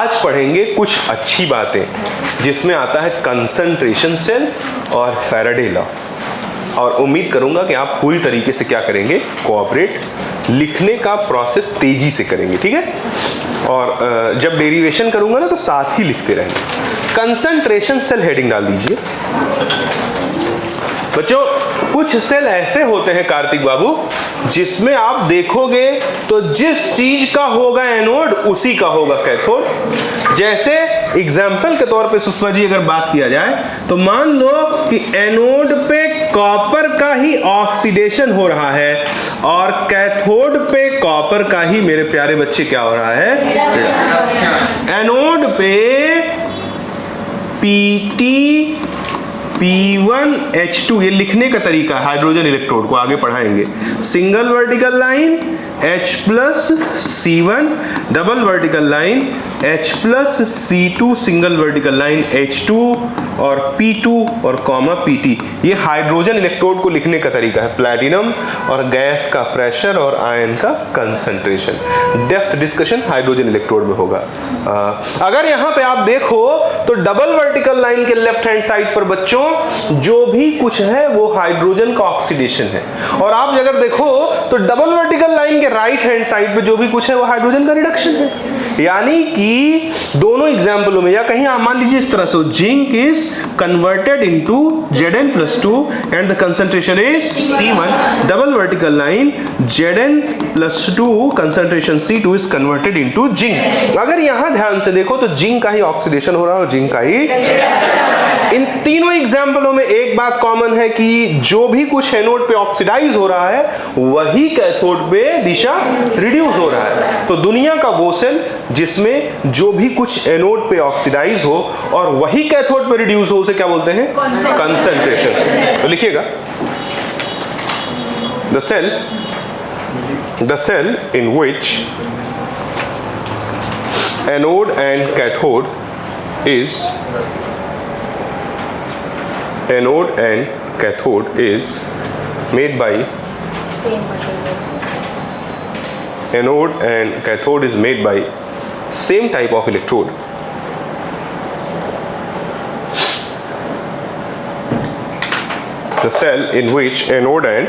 आज पढ़ेंगे कुछ अच्छी बातें जिसमें आता है कंसंट्रेशन सेल और फैराडे लॉ, और उम्मीद करूंगा कि आप पूरी तरीके से क्या करेंगे, कोऑपरेट, लिखने का प्रोसेस तेजी से करेंगे, ठीक है। और जब डेरिवेशन करूंगा ना तो साथ ही लिखते रहेंगे। कंसंट्रेशन सेल हेडिंग डाल दीजिए बच्चों। कुछ सेल ऐसे होते हैं कार्तिक बाबू जिसमें आप देखोगे तो जिस चीज का होगा एनोड उसी का होगा कैथोड। जैसे एग्जाम्पल के तौर पे सुषमा जी अगर बात किया जाए तो मान लो कि एनोड पे कॉपर का ही ऑक्सीडेशन हो रहा है और कैथोड पे कॉपर का ही मेरे प्यारे बच्चे क्या हो रहा है, एनोड पे Pt P1H2, ये लिखने का तरीका है, हाइड्रोजन इलेक्ट्रोड को आगे पढ़ाएंगे। Single vertical line H+C1, double vertical line H+C2, single vertical line H2 और P2 और कॉमा PT। ये हाइड्रोजन इलेक्ट्रोड को लिखने का तरीका है। प्लैटिनम और गैस का प्रेशर और आयन का concentration. Depth discussion hydrogen electrode में होगा। अगर यहां पे आप देखो तो डबल वर्टिकल लाइन के लेफ्ट हैंड साइड पर बच्चों जो भी कुछ है वो हाइड्रोजन का ऑक्सीडेशन है, और आप अगर देखो तो डबल वर्टिकल लाइन के राइट हैंड साइड पे जो भी कुछ है वो हाइड्रोजन का रिडक्शन है। यानी कि दोनों एग्जाम्पलों में, या कहीं आप मान लीजिए इस तरह से, zinc is converted into Zn+2 and the concentration is C1, double vertical line Zn+2 concentration C2 is converted into zinc. अगर यहां ध्यान से देखो तो जिंक का ही ऑक्सीडेशन हो रहा है और जिंक का ही। इन तीनों एग्जाम्पलों में एक बात कॉमन है कि जो भी कुछ एनोड पे ऑक्सीडाइज हो रहा है वही कैथोड पे दिशा रिड्यूस हो रहा है। तो दुनिया का वो सेल जिसमें जो भी कुछ एनोड पे ऑक्सीडाइज हो और वही कैथोड पे रिड्यूस हो उसे क्या बोलते हैं, कंसंट्रेशन। तो लिखिएगा, the cell in which anode and cathode is made by same type of electrode. The cell in which anode and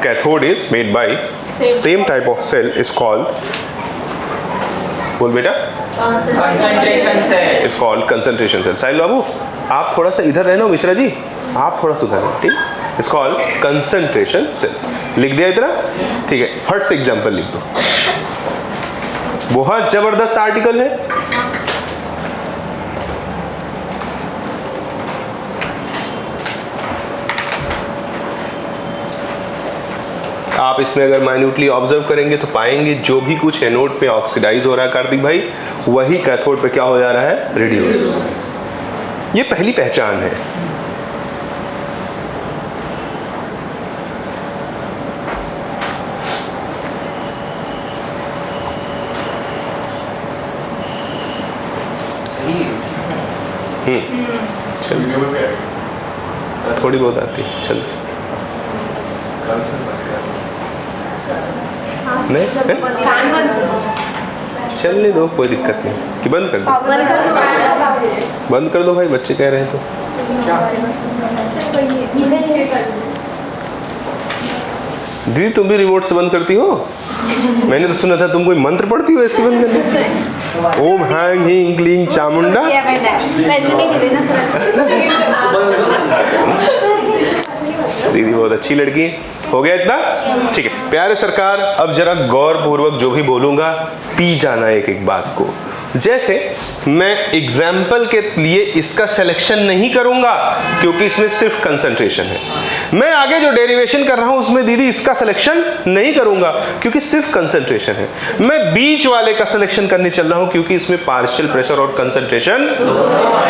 cathode is made by same type of cell is called, बोल बेटा, concentration cell. Is called concentration cell. साहिल बाबू आप थोड़ा सा इधर रहना, मिश्रा जी आप थोड़ा सा उधर, ठीक। It's called concentration cell. लिख दिया इतना, ठीक है। फट से एग्जाम्पल लिख दो, बहुत जबरदस्त आर्टिकल है। आप इसमें अगर माइन्यूटली ऑब्जर्व करेंगे तो पाएंगे जो भी कुछ एनोड पे ऑक्सीडाइज हो रहा है कार्तिक भाई वही कैथोड पे क्या हो जा रहा है, रिड्यूस। ये पहली पहचान है। थोड़ी बहुत आती, चल नहीं चलने दो, कोई दिक्कत नहीं। कि बंद कर दो, बंद कर दो भाई, बच्चे कह रहे हैं तो। दीदी तुम भी रिमोट से बंद करती हो? मैंने तो सुना था तुम कोई मंत्र पढ़ती हो ऐसे बंद करने। ओम हैंग हींग क्लींग चामुंडा। दीदी बहुत अच्छी लड़की। हो गया इतना, ठीक है प्यारे सरकार। अब जरा गौर पूर्वक जो भी बोलूंगा पी जाना एक एक बात को। जैसे मैं एग्जाम्पल के लिए इसका सिलेक्शन नहीं करूंगा क्योंकि इसमें सिर्फ कंसंट्रेशन है। मैं आगे जो डेरिवेशन कर रहा हूं उसमें दीदी इसका सिलेक्शन नहीं करूंगा क्योंकि सिर्फ कंसंट्रेशन है। मैं बीच वाले का सिलेक्शन करने चल रहा हूं क्योंकि इसमें पार्शियल प्रेशर और कंसंट्रेशन।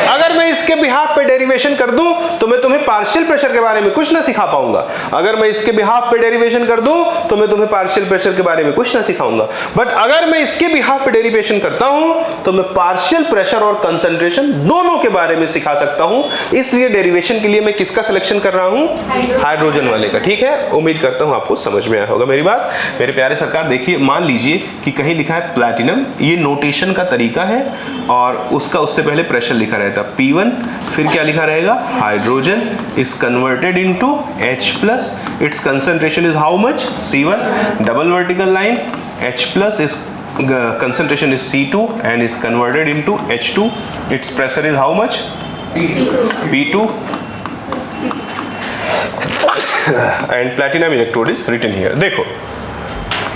अगर मैं इसके बिहाफ पे डेरिवेशन कर दूं तो मैं तुम्हें पार्शियल प्रेशर के बारे में कुछ ना सिखा पाऊंगा। अगर मैं इसके बिहाफ पे डेरिवेशन कर दूं तो मैं तुम्हें पार्शियल प्रेशर के बारे में कुछ ना सिखाऊंगा। बट अगर मैं इसके बिहाफ पे डेरिवेशन करता हूं तो मैं पार्शियल प्रेशर और कंसंट्रेशन दोनों के बारे में सिखा सकता हूं। इसलिए डेरिवेशन के लिए मैं किसका सिलेक्शन कर रहा हूं? हाइड्रोजन वाले का। ठीक है, उम्मीद करता हूं आपको समझ में आया होगा मेरी बात। मेरे प्यारे सरकार देखिए, मान लीजिए कि कहीं लिखा है प्लैटिनम, ये नोटेशन का तरीका है और उसका उससे पहले प्रेशर लिखा रहता P1, फिर क्या लिखा रहेगा? Hydrogen is converted into H+, it's concentration is how much? C1, double vertical line, H+ is concentration is C2 and is converted into H2. Its pressure is how much? P2. And platinum electrode is written here. देखो,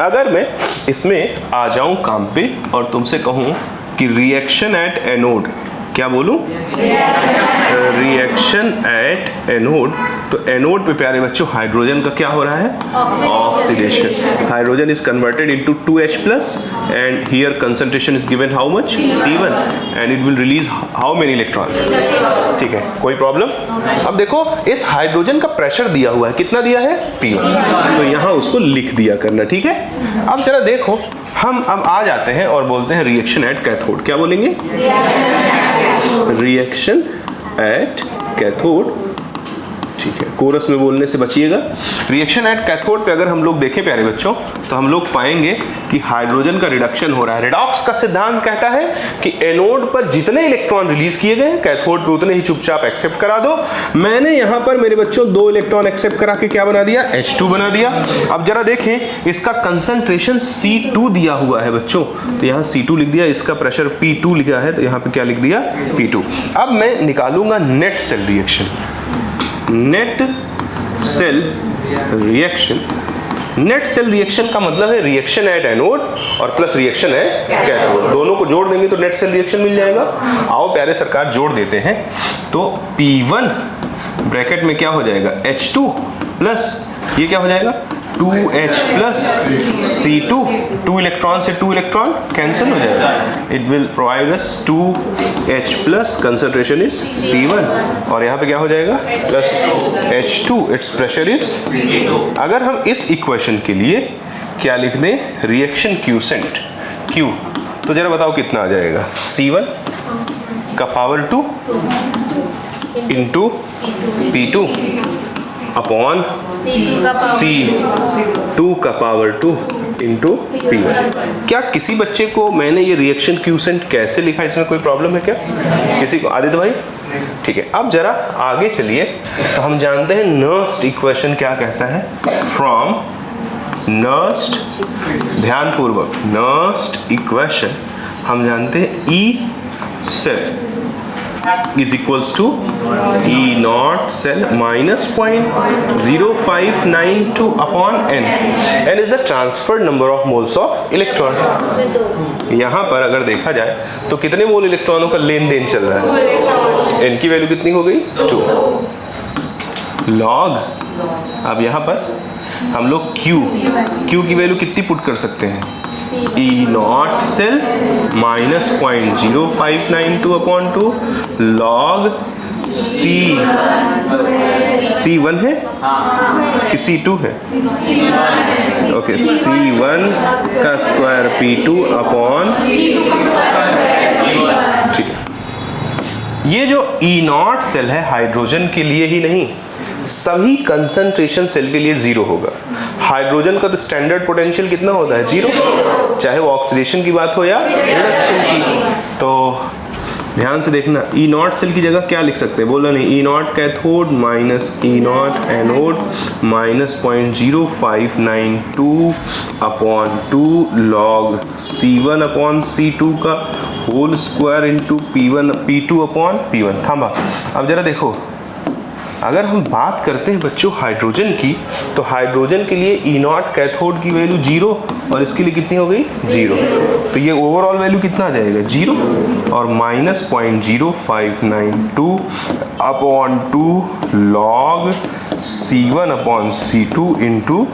अगर मैं इसमें आ जाऊं काम पे और तुमसे कहूं कि रिएक्शन एट एनोड, क्या बोलूं? रिएक्शन एट एनोड, तो एनोड पे प्यारे बच्चों हाइड्रोजन का क्या हो रहा है? Oxidation. Hydrogen is converted into 2H+ and here concentration is given how much? C1 and it will release how many electron? ठीक है, कोई प्रॉब्लम? अब देखो, इस हाइड्रोजन का प्रेशर दिया हुआ है, कितना दिया है? P1, तो यहाँ उसको लिख दिया करना। ठीक है, अब जरा देखो, हम अब आ जाते हैं और बोलते हैं रिएक्शन एट कैथोड। क्या बोलेंगे? Reaction at cathode. ठीक है, कोरस में बोलने से बचिएगा। रिएक्शन एट कैथोड पे अगर हम लोग देखें प्यारे बच्चों, तो हम लोग पाएंगे कि हाइड्रोजन का रिडक्शन हो रहा है। रेडॉक्स का सिद्धांत कहता है कि एनोड पर जितने इलेक्ट्रॉन रिलीज किए गए, कैथोड पे उतने ही चुपचाप एक्सेप्ट करा दो। मैंने यहाँ पर मेरे बच्चों 2 इलेक्ट्रॉन एक्सेप्ट करा के क्या बना दिया? H2 बना दिया। अब जरा देखें, इसका कंसंट्रेशन C2 दिया हुआ है बच्चों, तो यहाँ C2 लिख दिया, इसका प्रेशर P2 लिखा है, तो यहाँ पे क्या लिख दिया? P2। अब मैं निकालूंगा net cell reaction. Net cell reaction, net cell reaction का मतलब है रिएक्शन एट एनोड और प्लस रिएक्शन एट कैथोड, दोनों को जोड़ देंगे तो नेट सेल रिएक्शन मिल जाएगा। आओ प्यारे सरकार जोड़ देते हैं, तो P1 ब्रैकेट में क्या हो जाएगा? H2 प्लस ये क्या हो जाएगा? 2H+ C2, 2 इलेक्ट्रॉन से 2 इलेक्ट्रॉन कैंसिल हो जाएगा। It will provide us 2H+, concentration is C1 और यहाँ पे क्या हो जाएगा? Plus H2, it's pressure is P2। अगर हम इस इक्वेशन के लिए क्या लिख दें? रिएक्शन क्यूसेंट Q, तो जरा बताओ कितना आ जाएगा? C1 का power 2 into P2 upon C2 का पावर 2 इंटू P1। क्या किसी बच्चे को मैंने ये रिएक्शन क्यूसेंट कैसे लिखा, इसमें कोई प्रॉब्लम है क्या किसी को? आदित्य भाई, ठीक है। अब जरा आगे चलिए, तो हम जानते हैं नर्स्ट इक्वेशन क्या कहता है? फ्रॉम नर्स्ट, ध्यान पूर्वक, नर्स्ट इक्वेशन हम जानते हैं E cell is equals to E naught cell minus 0.0592 upon N. N is the transferred number of moles of electron. यहाँ पर अगर देखा जाए तो कितने मोल इलेक्ट्रॉनों का लेन देन चल रहा है? N की वैल्यू कितनी हो गई? 2 log। अब यहाँ पर हम लोग Q की वैल्यू कितनी पुट कर सकते हैं? E naught cell minus 0.0592 upon 2 log C1 है कि C2 है? ओके, C1 का स्क्वायर P2 अपॉन, ठीक है। ये जो E naught सेल है हाइड्रोजन के लिए ही नहीं, सभी कंसंट्रेशन सेल के लिए 0 होगा। हाइड्रोजन का तो स्टैंडर्ड पोटेंशियल कितना होता है? 0, चाहे वो ऑक्सीडेशन की बात हो या रिडक्शन की। तो ध्यान से देखना, E naught सेल की जगह क्या लिख सकते हैं? बोलो नहीं, E naught cathode minus E naught anode minus 0.0592 upon 2 log C1 upon C2 का whole square into P2 upon P1। थामा, अब जरा देखो, अगर हम बात करते हैं बच्चों हाइड्रोजन की, तो हाइड्रोजन के लिए E naught कैथोड की वैल्यू 0 और इसके लिए कितनी हो गई? 0। तो ये ओवरऑल वैल्यू कितना आ जाएगा? 0 और minus 0.0592 upon 2 log C1 upon C2 into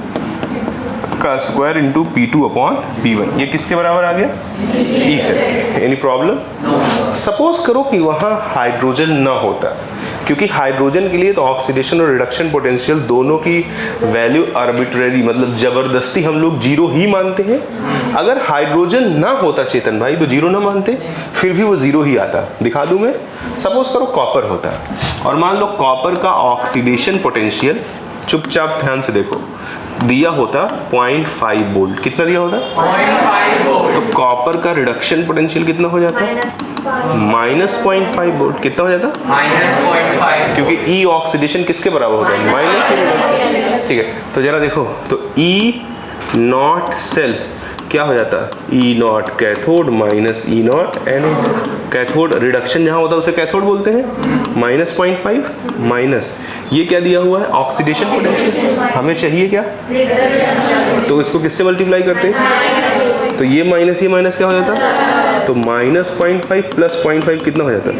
का square into P2 upon P1। ये किसके बराबर आ गया? E से। Any problem? सपोज करो कि वहाँ हाइड्रोजन ना होता, क्योंकि हाइड्रोजन के लिए तो ऑक्सीडेशन और रिडक्शन पोटेंशियल दोनों की वैल्यू आर्बिट्रेरी, मतलब जबरदस्ती हम लोग जीरो ही मानते हैं। अगर हाइड्रोजन ना होता चेतन भाई तो जीरो ना मानते, फिर भी वो जीरो ही आता। दिखा दूं मैं, सपोज करो कॉपर होता और मान लो कॉपर का ऑक्सीडेशन पोटेंशियल, चुपचाप ध्यान से देखो, दिया होता 0.5 वोल्ट। कितना दिया होता? 0.5 वोल्ट। तो कॉपर का रिडक्शन पोटेंशियल कितना हो जाता? -0.5 वोल्ट। कितना हो जाता? -0.5, क्योंकि ई ऑक्सीडेशन किसके बराबर होता है? माइनस। ठीक है, तो जरा देखो, तो ई नॉट सेल क्या हो जाता? E nought cathode minus E nought anode. Cathode reduction जहाँ होता है उसे कैथोड बोलते हैं, -0.5 माइनस ये क्या दिया हुआ है? Oxidation potential. हमें चाहिए क्या? तो इसको किससे मल्टीप्लाई करते हैं? तो ये माइनस क्या हो जाता? तो -0.5 प्लस 0.5 कितना हो जाता?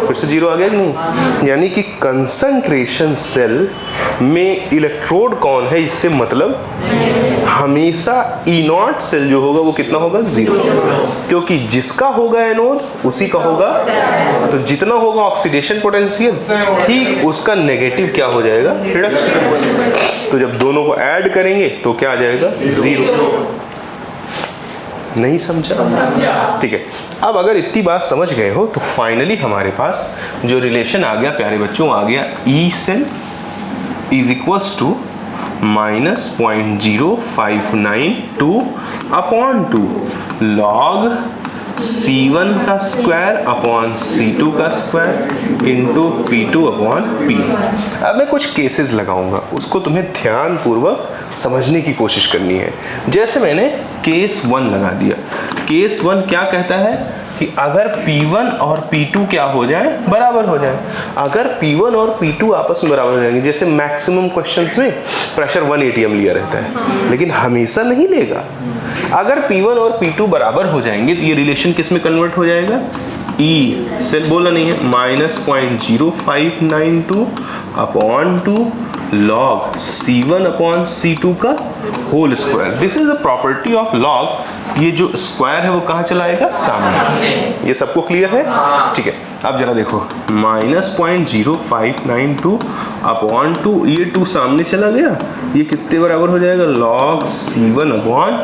फिर से जीरो आ गया नहीं। यानी कि कंसंट्रेशन सेल में इलेक्ट्रोड कौन है इससे मतलब हमेशा ई नॉट सेल जो होगा वो कितना होगा? जीरो, क्योंकि जिसका होगा एनोड उसी का होगा। तो जितना होगा ऑक्सीडेशन पोटेंशियल ठीक उसका नेगेटिव क्या हो जाएगा? रिडक्शन। तो जब दोनों को ऐड करेंगे तो क्या आ जाएगा? जीरो। नहीं समझा? ठीक है, अब अगर इतनी बात समझ गए हो तो फाइनली हमारे पास जो रिलेशन आ गया प्यारे बच्चों, आ गया E cell is equals to -0.0592 upon 2 log C1 का स्क्वायर अपॉन C2 का square into P2 upon P। अब मैं कुछ केसेस लगाऊंगा, उसको तुम्हें ध्यान पूर्वक समझने की कोशिश करनी है। जैसे मैंने केस 1 लगा दिया। केस 1 क्या कहता है कि अगर P1 और P2 क्या हो जाए? बराबर हो जाए। अगर P1 और P2 आपस में बराबर हो जाएंगे, जैसे मैक्सिमम क्वेश्चंस में प्रेशर 1 ATM लिया रहता है, लेकिन हमेशा नहीं लेगा। अगर P1 और P2 बराबर हो जाएंगे तो ये रिलेशन किस में कन्वर्ट हो जाएगा? ई सेल बोला नहीं है, -0.0592 upon 2 log C1 upon C2 का whole square. This is the property of log. ये जो स्क्वायर है वो कहाँ चलाएगा? सामने। ये सबको क्लियर है? ठीक है, अब जरा देखो, -0.0592 अपॉन 2, ये 2 सामने चला गया, ये कितने बराबर हो जाएगा? Log C1 upon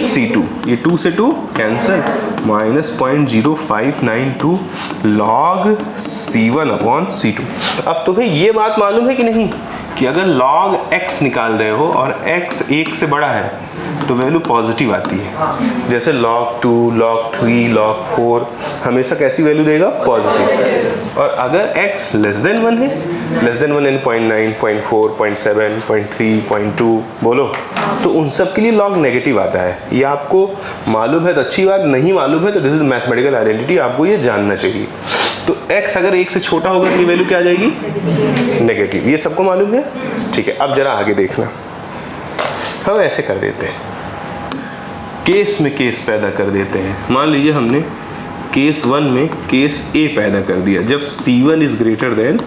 C2। ये 2 से 2 cancel, -0.0592 log C1 upon C2। अब तुम्हें ये बात मालूम है कि नहीं कि अगर log x निकाल रहे हो और x 1 से बड़ा है तो वैल्यू पॉजिटिव आती है। जैसे log 2, log 3, log 4 हमेशा कैसी वैल्यू देगा? पॉजिटिव। और अगर x लेस देन 1 है, लेस देन 1 यानी 0.9, 0.4, 0.7, 0.3, 0.2 बोलो, तो उन सब के लिए log नेगेटिव आता है। ये आपको मालूम है तो अच्छी बात, नहीं मालूम है तो दिस इज मैथमेटिकल आइडेंटिटी, आपको ये जानना चाहिए। तो x अगर 1 से छोटा होगा तो ये वैल्यू क्या आ जाएगी? नेगेटिव। ये सबको मालूम है? ठीक है, अब जरा आगे देखना। हम ऐसे कर देते हैं, केस में केस पैदा कर देते हैं। मान लीजिए हमने केस 1 में केस A पैदा कर दिया जब C1 is greater than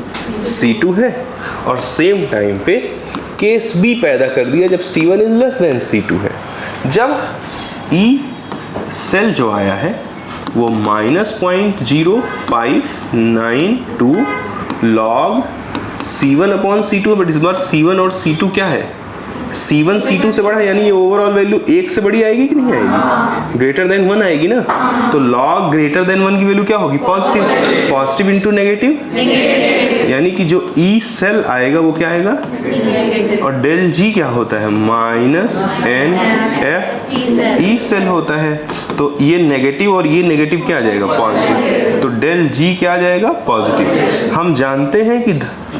C2 है, और सेम टाइम पे केस B पैदा कर दिया जब C1 is less than C2 है। जब E सेल जो आया है वो -0.0592 लॉग C1 अपॉन C2 है, बट इस बार C1 और C2 क्या है? C1 C2 से बड़ा है, यानी ये ओवरऑल वैल्यू 1 से बड़ी आएगी कि नहीं आएगी? ग्रेटर देन 1 आएगी ना, तो लॉग ग्रेटर देन 1 की वैल्यू क्या होगी? पॉजिटिव। पॉजिटिव इंटू नेगेटिव, यानी कि जो ई सेल आएगा वो क्या आएगा? और डेल जी क्या होता है? -NF ई सेल होता है। तो ये नेगेटिव और ये नेगेटिव क्या आ जाएगा? पॉजिटिव। तो डेल जी क्या आ जाएगा? पॉजिटिव। हम जानते हैं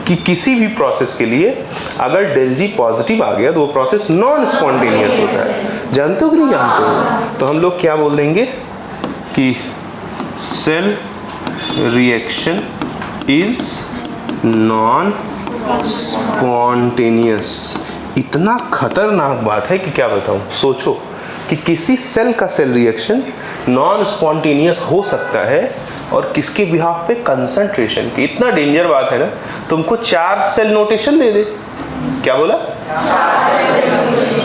कि किसी भी प्रोसेस के लिए अगर डेल जी पॉजिटिव आ गया तो वो प्रोसेस नॉन स्पॉन्टेनियस होता है। जानते हो कि नहीं जानते हो? तो हम लोग क्या बोल देंगे कि cell reaction is non spontaneous. इतना खतरनाक बात है कि क्या बताऊं। सोचो कि किसी सेल का सेल रिएक्शन नॉन स्पॉन्टेनियस हो सकता है और किसके बिहाफ पे? कंसंट्रेशन की। इतना डेंजर बात है ना, तुमको 4 सेल नोटेशन दे दे, क्या बोला?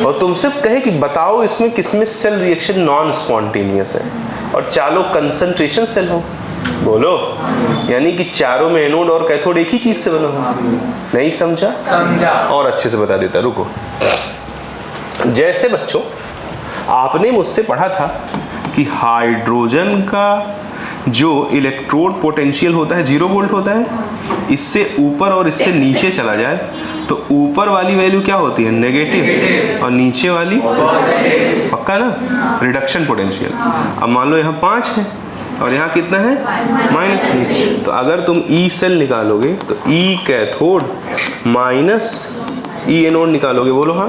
और तुमसे कहे कि बताओ इसमें किसमें सेल रिएक्शन नॉन स्पॉन्टेनियस है, और चालो कंसंट्रेशन सेल हो, बोलो। यानी कि चारों में एनोड और कैथोड एक ही चीज से बना हुआ। नहीं समझा? समझा। और अच्छे से बता देता, रुको। जैसे बच्चों आपने मुझसे पढ़ा था कि हाइड्रोजन का जो इलेक्ट्रोड पोटेंशियल होता है 0 वोल्ट होता है, इससे ऊपर और इससे नीचे चला जाए तो ऊपर वाली वैल्यू क्या होती है? नेगेटिव, और नीचे वाली पॉजिटिव। पक्का ना? Reduction potential. अब मान लो यहाँ 5 है और यहाँ कितना है? -3। तो अगर तुम ई सेल निकालोगे तो ई कैथोड माइनस ई एनोड निकालोगे, बोलो हाँ।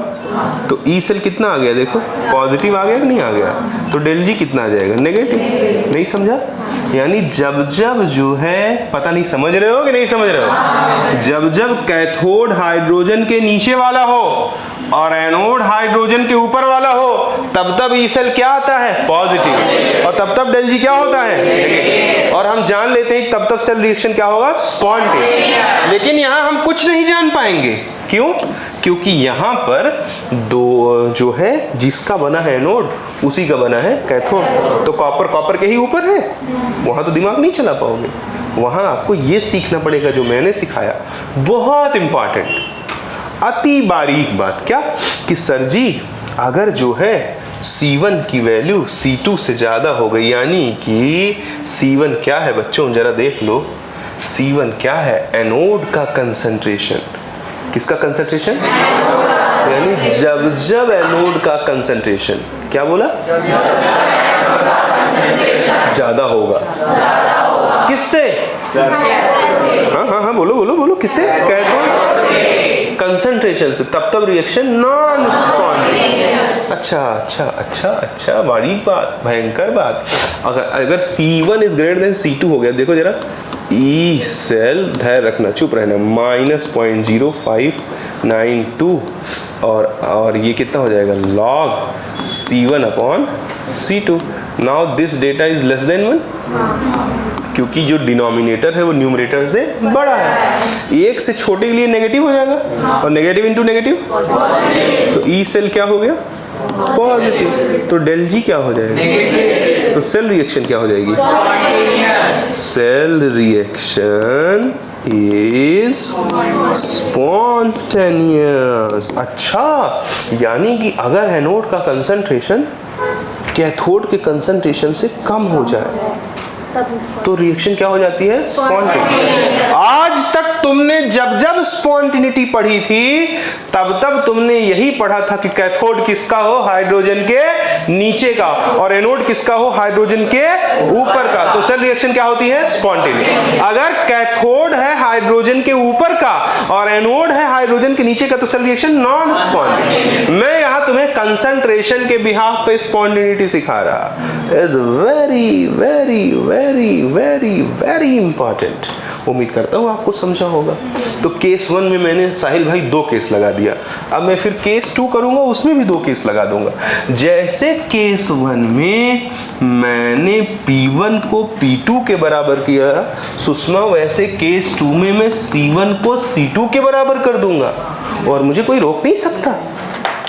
तो ई सेल कितना आ गया? देखो पॉजिटिव आ गया कि नहीं आ गया? तो डेल जी कितना आ जाएगा? नेगेटिव। नहीं समझा? यानी जब जब जो है, पता नहीं समझ रहे हो कि नहीं समझ रहे हो, जब जब कैथोड हाइड्रोजन के नीचे वाला हो और एनोड हाइड्रोजन के ऊपर वाला हो, तब तब ई सेल क्या आता है? पॉजिटिव। और तब तब डेल जी क्या होता है? नेगेटिव। और हम जान लेते हैं तब तब सेल रिएक्शन क्या होगा? स्पॉन्टेनियस। लेकिन यहाँ हम कुछ नहीं जान पाएंगे। क्यों? क्योंकि यहाँ पर दो जो है, जिसका बना है एनोड उसी का बना है कैथोड। तो कॉपर के ही ऊपर है, वहां तो दिमाग नहीं चला पाओगे। वहां आपको ये सीखना पड़ेगा जो मैंने सिखाया, बहुत इंपॉर्टेंट, अति बारीक बात। क्या? कि सर जी अगर जो है C1 की वैल्यू C2 से ज्यादा हो गई, यानी कि C1 क्या है बच्चों? जरा देख लो। C1 क्या है? एनोड का कंसंट्रेशन। किसका कंसंट्रेशन? यानी जब जब एनोड का कंसंट्रेशन क्या बोला? ज्यादा होगा। किससे? हाँ हाँ हाँ, बोलो बोलो बोलो। किससे? कैथोड कंसंट्रेशन से। तब तब रिएक्शन नॉन स्पॉन्टेनियस। अच्छा, बारीक बात, भयंकर बात। अगर C1 is greater than C2 हो गया, देखो जरा, ई सेल, धैर्य रखना, चुप रहना, -0.0592 और ये कितना हो जाएगा? log C1 upon C2। Now this data is less than 1, क्योंकि जो डिनोमिनेटर है वो न्यूमरेटर से बड़ा है। एक से छोटे के लिए नेगेटिव हो जाएगा, और नेगेटिव इंटू नेगेटिव, तो ई सेल क्या हो गया? पॉजिटिव। तो डेल जी क्या हो जाएगा? तो सेल रिएक्शन क्या हो जाएगी? Cell reaction is spontaneous. अच्छा, यानी कि अगर एनोड का कंसंट्रेशन कैथोड के कंसंट्रेशन से कम हो जाए तो रिएक्शन क्या हो जाती है? स्पॉन्टेनिटी। आज तक तुमने जब जब स्पॉन्टेनिटी पढ़ी थी तब तब तुमने यही पढ़ा था कि कैथोड किसका हो? हाइड्रोजन के नीचे का, और एनोड किसका हो? हाइड्रोजन के ऊपर का। तो सेल रिएक्शन क्या होती है? स्पॉन्टेनिटी। अगर कैथोड है हाइड्रोजन के ऊपर का और एनोड है हाइड्रोजन के नीचे का, तो सेल रिएक्शन नॉन स्पॉन्टेनिटी। मैं यहाँ तुम्हें कंसंट्रेशन के बिहाफ पे स्पॉन्टेनिटी सिखा रहा। Is very very very very very important. उम्मीद करता हूँ आपको समझा होगा। तो केस 1 में मैंने साहिल भाई 2 केस लगा दिया। अब मैं फिर केस 2 करूंगा, उसमें भी 2 केस लगा दूंगा। जैसे केस 1 में मैंने P1 को P2 के बराबर किया सुषमा, वैसे केस 2 में मैं C1 को C2 के बराबर कर दूंगा, और मुझे कोई रोक नहीं सकता,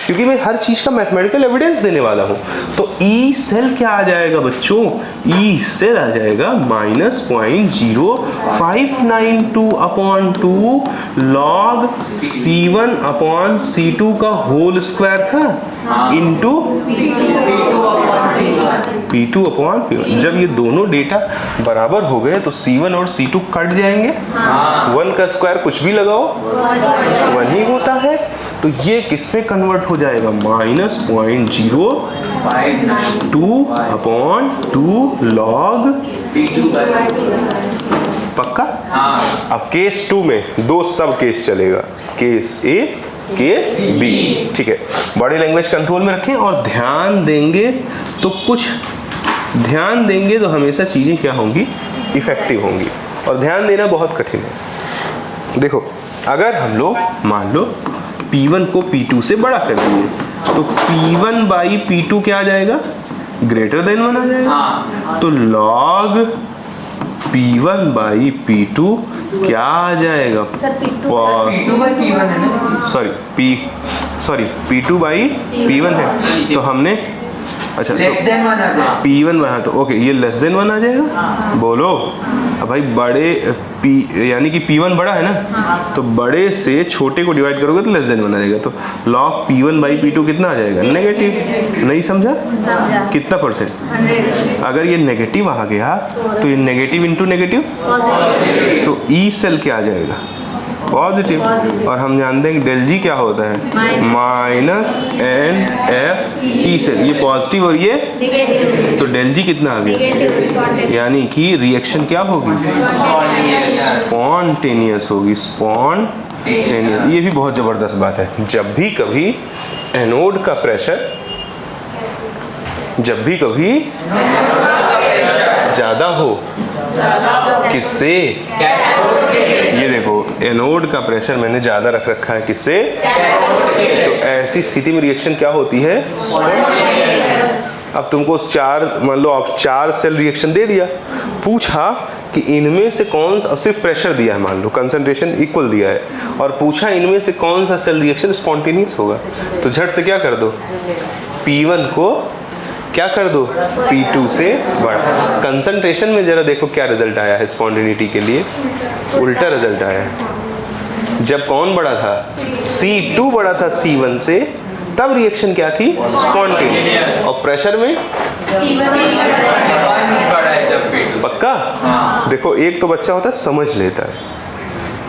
क्योंकि मैं हर चीज का मैथमेटिकल एविडेंस देने वाला हूं। तो ई सेल क्या आ जाएगा बच्चों? ई सेल आ जाएगा -0.0592 upon 2 log C1 upon C2 का होल स्क्वायर था, इंटू P2 अपॉन P1। जब ये दोनों डेटा बराबर हो गए तो C1 और C2 कट जाएंगे। 1 का स्क्वायर कुछ भी लगाओ 1 ही होता है। तो ये किस में कन्वर्ट हो जाएगा? -0.02 अपॉन 2 log। पक्का? अब केस 2 में 2 सब केस चलेगा, केस A, केस B। ठीक है, बॉडी लैंग्वेज कंट्रोल में रखें और ध्यान देंगे तो हमेशा चीजें क्या होंगी? इफेक्टिव होंगी। और ध्यान देना बहुत कठिन है। देखो, अगर हम लोग मान लो P1 को P2 से बड़ा कर दिए तो P1 बाई P2 क्या आ जाएगा? ग्रेटर देन 1 आ जाएगा। तो log P1 बाई P2 क्या आ जाएगा? P2 बाई P1 है। तो हमने अच्छा लेस देन 1 आ जाएगा। P1 वहाँ तो ओके, ये लेस देन 1 आ जाएगा। बोलो अब भाई, बड़े P यानी कि P1 बड़ा है ना, तो बड़े से छोटे को डिवाइड करोगे तो लेस देन 1 आ जाएगा। तो log P1 बाई P2 कितना आ जाएगा? नेगेटिव। नहीं समझा? कितना %? अगर ये नेगेटिव आ गया तो ये नेगेटिव इंटू नेगेटिव, तो ई सेल क्या आ जाएगा? पॉजिटिव। और हम जानते हैं कि डेल जी क्या होता है? Minus N F E cell. ये पॉजिटिव और ये तो डेल जी कितना आ गया? यानी कि रिएक्शन क्या होगी? स्पॉन्टेनियस होगी। स्पॉन्टेनियस, ये भी बहुत ज़बरदस्त बात है। जब भी कभी एनोड का प्रेशर ज़्यादा हो, किससे? ये देखो, एनोड का प्रेशर मैंने ज़्यादा रख रखा है, किससे? तो ऐसी स्थिति में रिएक्शन क्या होती है? अब तुमको मान लो आप 4 सेल रिएक्शन दे दिया, पूछा कि इनमें से कौन सा, सिर्फ प्रेशर दिया है, मान लो कंसंट्रेशन इक्वल दिया है, और पूछा इनमें से कौन सा सेल रिएक्शन स्पॉन्टेनियस होगा, तो झट से क्या कर दो? P1 को क्या कर दो? P2 से बड़ा। कंसंट्रेशन में जरा देखो क्या रिजल्ट आया है स्पॉन्टेनिटी के लिए, उल्टा रिजल्ट आया है। जब कौन बड़ा था? C2 बड़ा था C1 से, तब रिएक्शन क्या थी? स्पॉन्टेनियस। और प्रेशर में पक्का? देखो, एक तो बच्चा होता है समझ लेता है,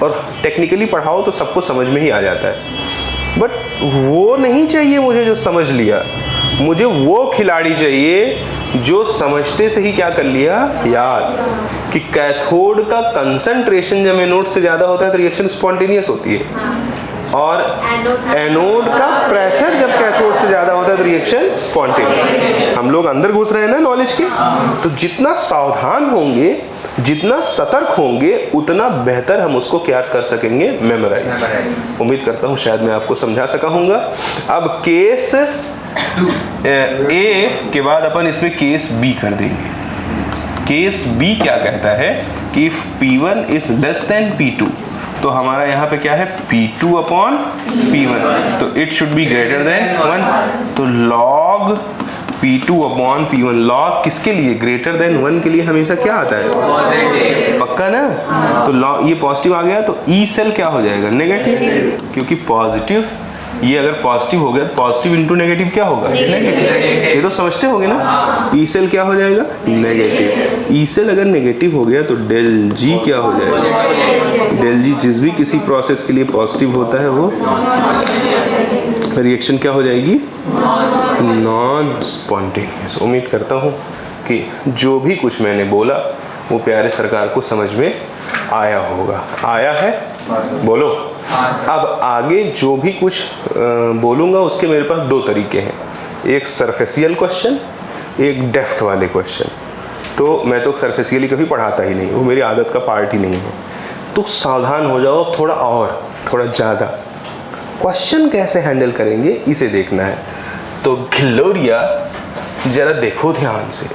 और टेक्निकली पढ़ाओ तो सबको समझ में ही आ जाता है, बट वो नहीं चाहिए मुझे जो समझ लिया। मुझे वो खिलाड़ी चाहिए जो समझते से ही क्या कर लिया? याद। कि कैथोड का कंसंट्रेशन जब एनोड से ज़्यादा होता है तो रिएक्शन स्पॉन्टेनियस होती है, और एनोड का प्रेशर जब कैथोड से ज़्यादा होता है तो रिएक्शन स्पॉन्टेनियस। हम लोग अंदर घुस रहे हैं ना नॉलेज के, तो जितना सावधान होंगे, जितना सतर्क होंगे, उतना बेहतर हम उसको क्या कर सकेंगे? मेमोराइज। उम्मीद करता हूँ शायद मैं आपको समझा सका हूँगा। अब केस ए के बाद अपन इसमें केस बी कर देंगे। केस बी क्या कहता है कि if P1 is less than P2, तो हमारा यहाँ पे क्या है? P2 अपॉन P1, तो it should be greater than 1। तो log P2 upon P1, log किसके लिए? ग्रेटर देन 1 के लिए हमेशा क्या आता है? पक्का ना? तो log ये पॉजिटिव आ गया तो ई सेल क्या हो जाएगा? नेगेटिव, क्योंकि पॉजिटिव, ये अगर पॉजिटिव हो गया, पॉजिटिव इंटू नेगेटिव क्या होगा? नेगेटिव। ये तो समझते होगे ना? ई सेल क्या हो जाएगा? नेगेटिव। ई सेल अगर नेगेटिव हो गया तो डेल जी क्या हो जाएगा? डेल जी जिस भी किसी प्रोसेस के लिए पॉजिटिव होता है वो रिएक्शन क्या हो जाएगी? Non spontaneous. उम्मीद करता हूँ कि जो भी कुछ मैंने बोला वो प्यारे सरकार को समझ में आया होगा। आया है? बोलो। अब आगे जो भी कुछ बोलूँगा उसके मेरे पास 2 तरीके हैं, एक सरफेसियल क्वेश्चन, एक डेप्थ वाले क्वेश्चन। तो मैं तो सरफेसियली कभी पढ़ाता ही नहीं, वो मेरी आदत का पार्ट ही नहीं है। तो सावधान हो जाओ, थोड़ा ज़्यादा क्वेश्चन कैसे हैंडल करेंगे इसे देखना है। तो ग्लोरिया ज़रा देखो ध्यान से।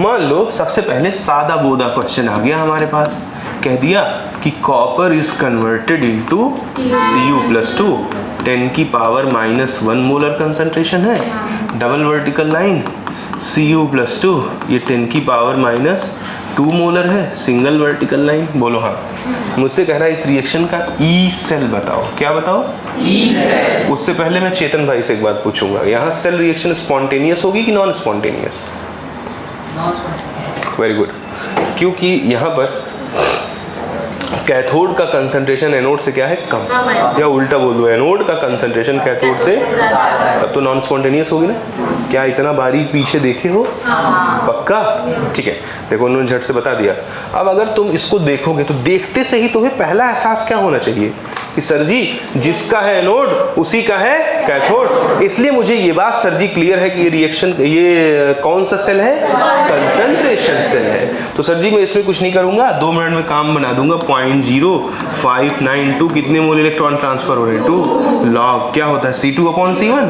मान लो सबसे पहले सादा बोदा क्वेश्चन आ गया हमारे पास, कह दिया कि copper is converted into Cu+2, 10⁻⁻1 molar concentration है, डबल वर्टिकल लाइन Cu+2, ये 10⁻⁻2 मोलर है, सिंगल वर्टिकल लाइन। बोलो हाँ। मुझसे कह रहा है इस रिएक्शन का ई सेल बताओ। क्या बताओ? E cell. उससे पहले मैं चेतन भाई से एक बात पूछूंगा, यहाँ सेल रिएक्शन स्पॉन्टेनियस होगी कि नॉन स्पॉन्टेनियस? Very good. क्योंकि यहाँ पर कैथोड का कंसंट्रेशन एनोड से क्या है? कम, या उल्टा बोल दो, एनोड का कंसंट्रेशन कैथोड से, तब तो नॉन स्पॉन्टेनियस होगी ना? क्या इतना बारीक पीछे देखे हो? पक्का? ठीक है, देखो उन्होंने झट से बता दिया। अब अगर तुम इसको देखोगे तो देखते से ही तुम्हें पहला एहसास क्या होना चाहिए कि सर जी जिसका है एनोड उसी का है कैथोड। इसलिए मुझे ये बात सर जी क्लियर है कि ये रिएक्शन, ये कौन सा सेल है? कंसंट्रेशन सेल है। तो सर जी मैं इसमें कुछ नहीं करूंगा, 2 मिनट में काम बना दूंगा। 0.0592 कितने मोल इलेक्ट्रॉन ट्रांसफर हो रहे हैं? 2 लॉग क्या होता है? C2 upon C1,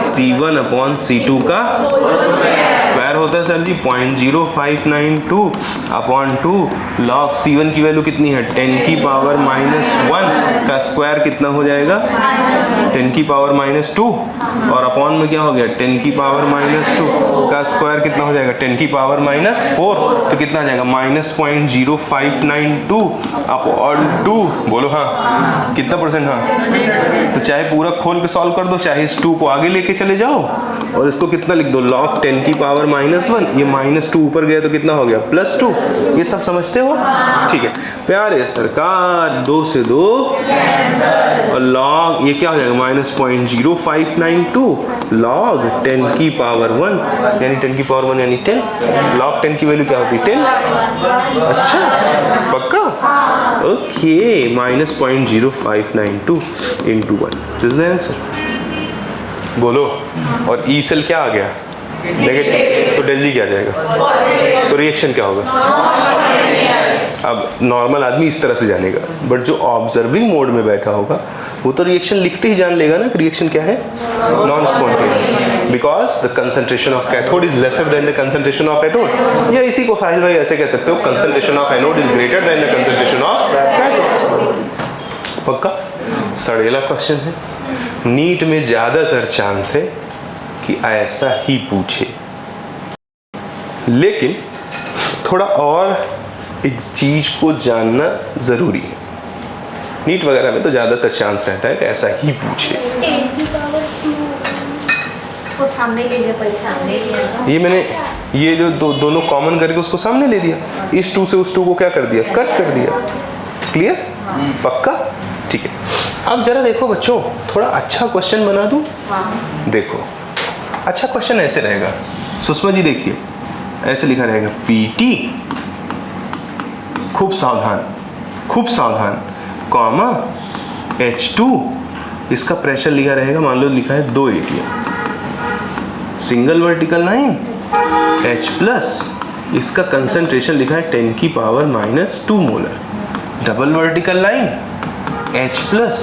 C1 upon C2 का स्क्वायर स्क्वायर होता है सर जी 0.0592 अपॉन 2 लॉग C1 की वैल्यू कितनी है 10 की पावर -1 का स्क्वायर कितना हो जाएगा 10 की पावर -2 और अपॉन में क्या हो गया 10 की पावर -2 का स्क्वायर कितना हो जाएगा 10 की पावर -4 तो कितना आ जाएगा -0.0592 अपॉन 2 बोलो हाँ कितना परसेंट हाँ तो चाहे पूरा खोल के सॉल्व कर दो चाहे इस 2 को आगे लेके चले जाओ और इसको कितना लिख दो log 10 की पावर -1 ये -2 ऊपर गया तो कितना हो गया +2 ये सब समझते हो ठीक है प्यारे सरकार 2 से 2 और log ये क्या हो जाएगा -0.0592 log 10 की पावर 1 यानी 10 की पावर 1 यानी 10 log 10 की वैल्यू क्या होती है 10 अच्छा पक्का okay -0.0592 into 1 this is the answer बोलो और ई सेल क्या आ गया नेगेटिव तो डेल्जी क्या जाएगा तो रिएक्शन क्या होगा अब नॉर्मल आदमी इस तरह से जानेगा बट जो ऑब्जर्विंग मोड में बैठा होगा वो तो रिएक्शन लिखते ही जान लेगा ना कि रिएक्शन क्या है non spontaneous because the concentration of cathode is lesser than the concentration of anode या इसी को साहिल भाई ऐसे कह सकते हो concentration of anode is greater than the concentration of cathode पक्का सड़ेला क्वेश्चन है नीट में ज्यादातर चांस है कि ऐसा ही पूछे लेकिन थोड़ा और एक चीज को जानना जरूरी है नीट वगैरह में तो ज्यादातर चांस रहता है कि ऐसा ही पूछे ये मैंने ये जो दोनों कॉमन करके उसको सामने ले दिया इस 2 से उस 2 को क्या कर दिया कट कर दिया क्लियर पक्का ठीक है अब जरा देखो बच्चों थोड़ा अच्छा क्वेश्चन बना दूं देखो अच्छा क्वेश्चन ऐसे रहेगा सुषमा जी देखिए ऐसे लिखा रहेगा पीटी खूब सावधान कॉमा H2 इसका प्रेशर लिखा रहेगा मान लो लिखा है 2 atm single vertical line H+ इसका कंसंट्रेशन लिखा है 10 की power -2 molar double vertical line H+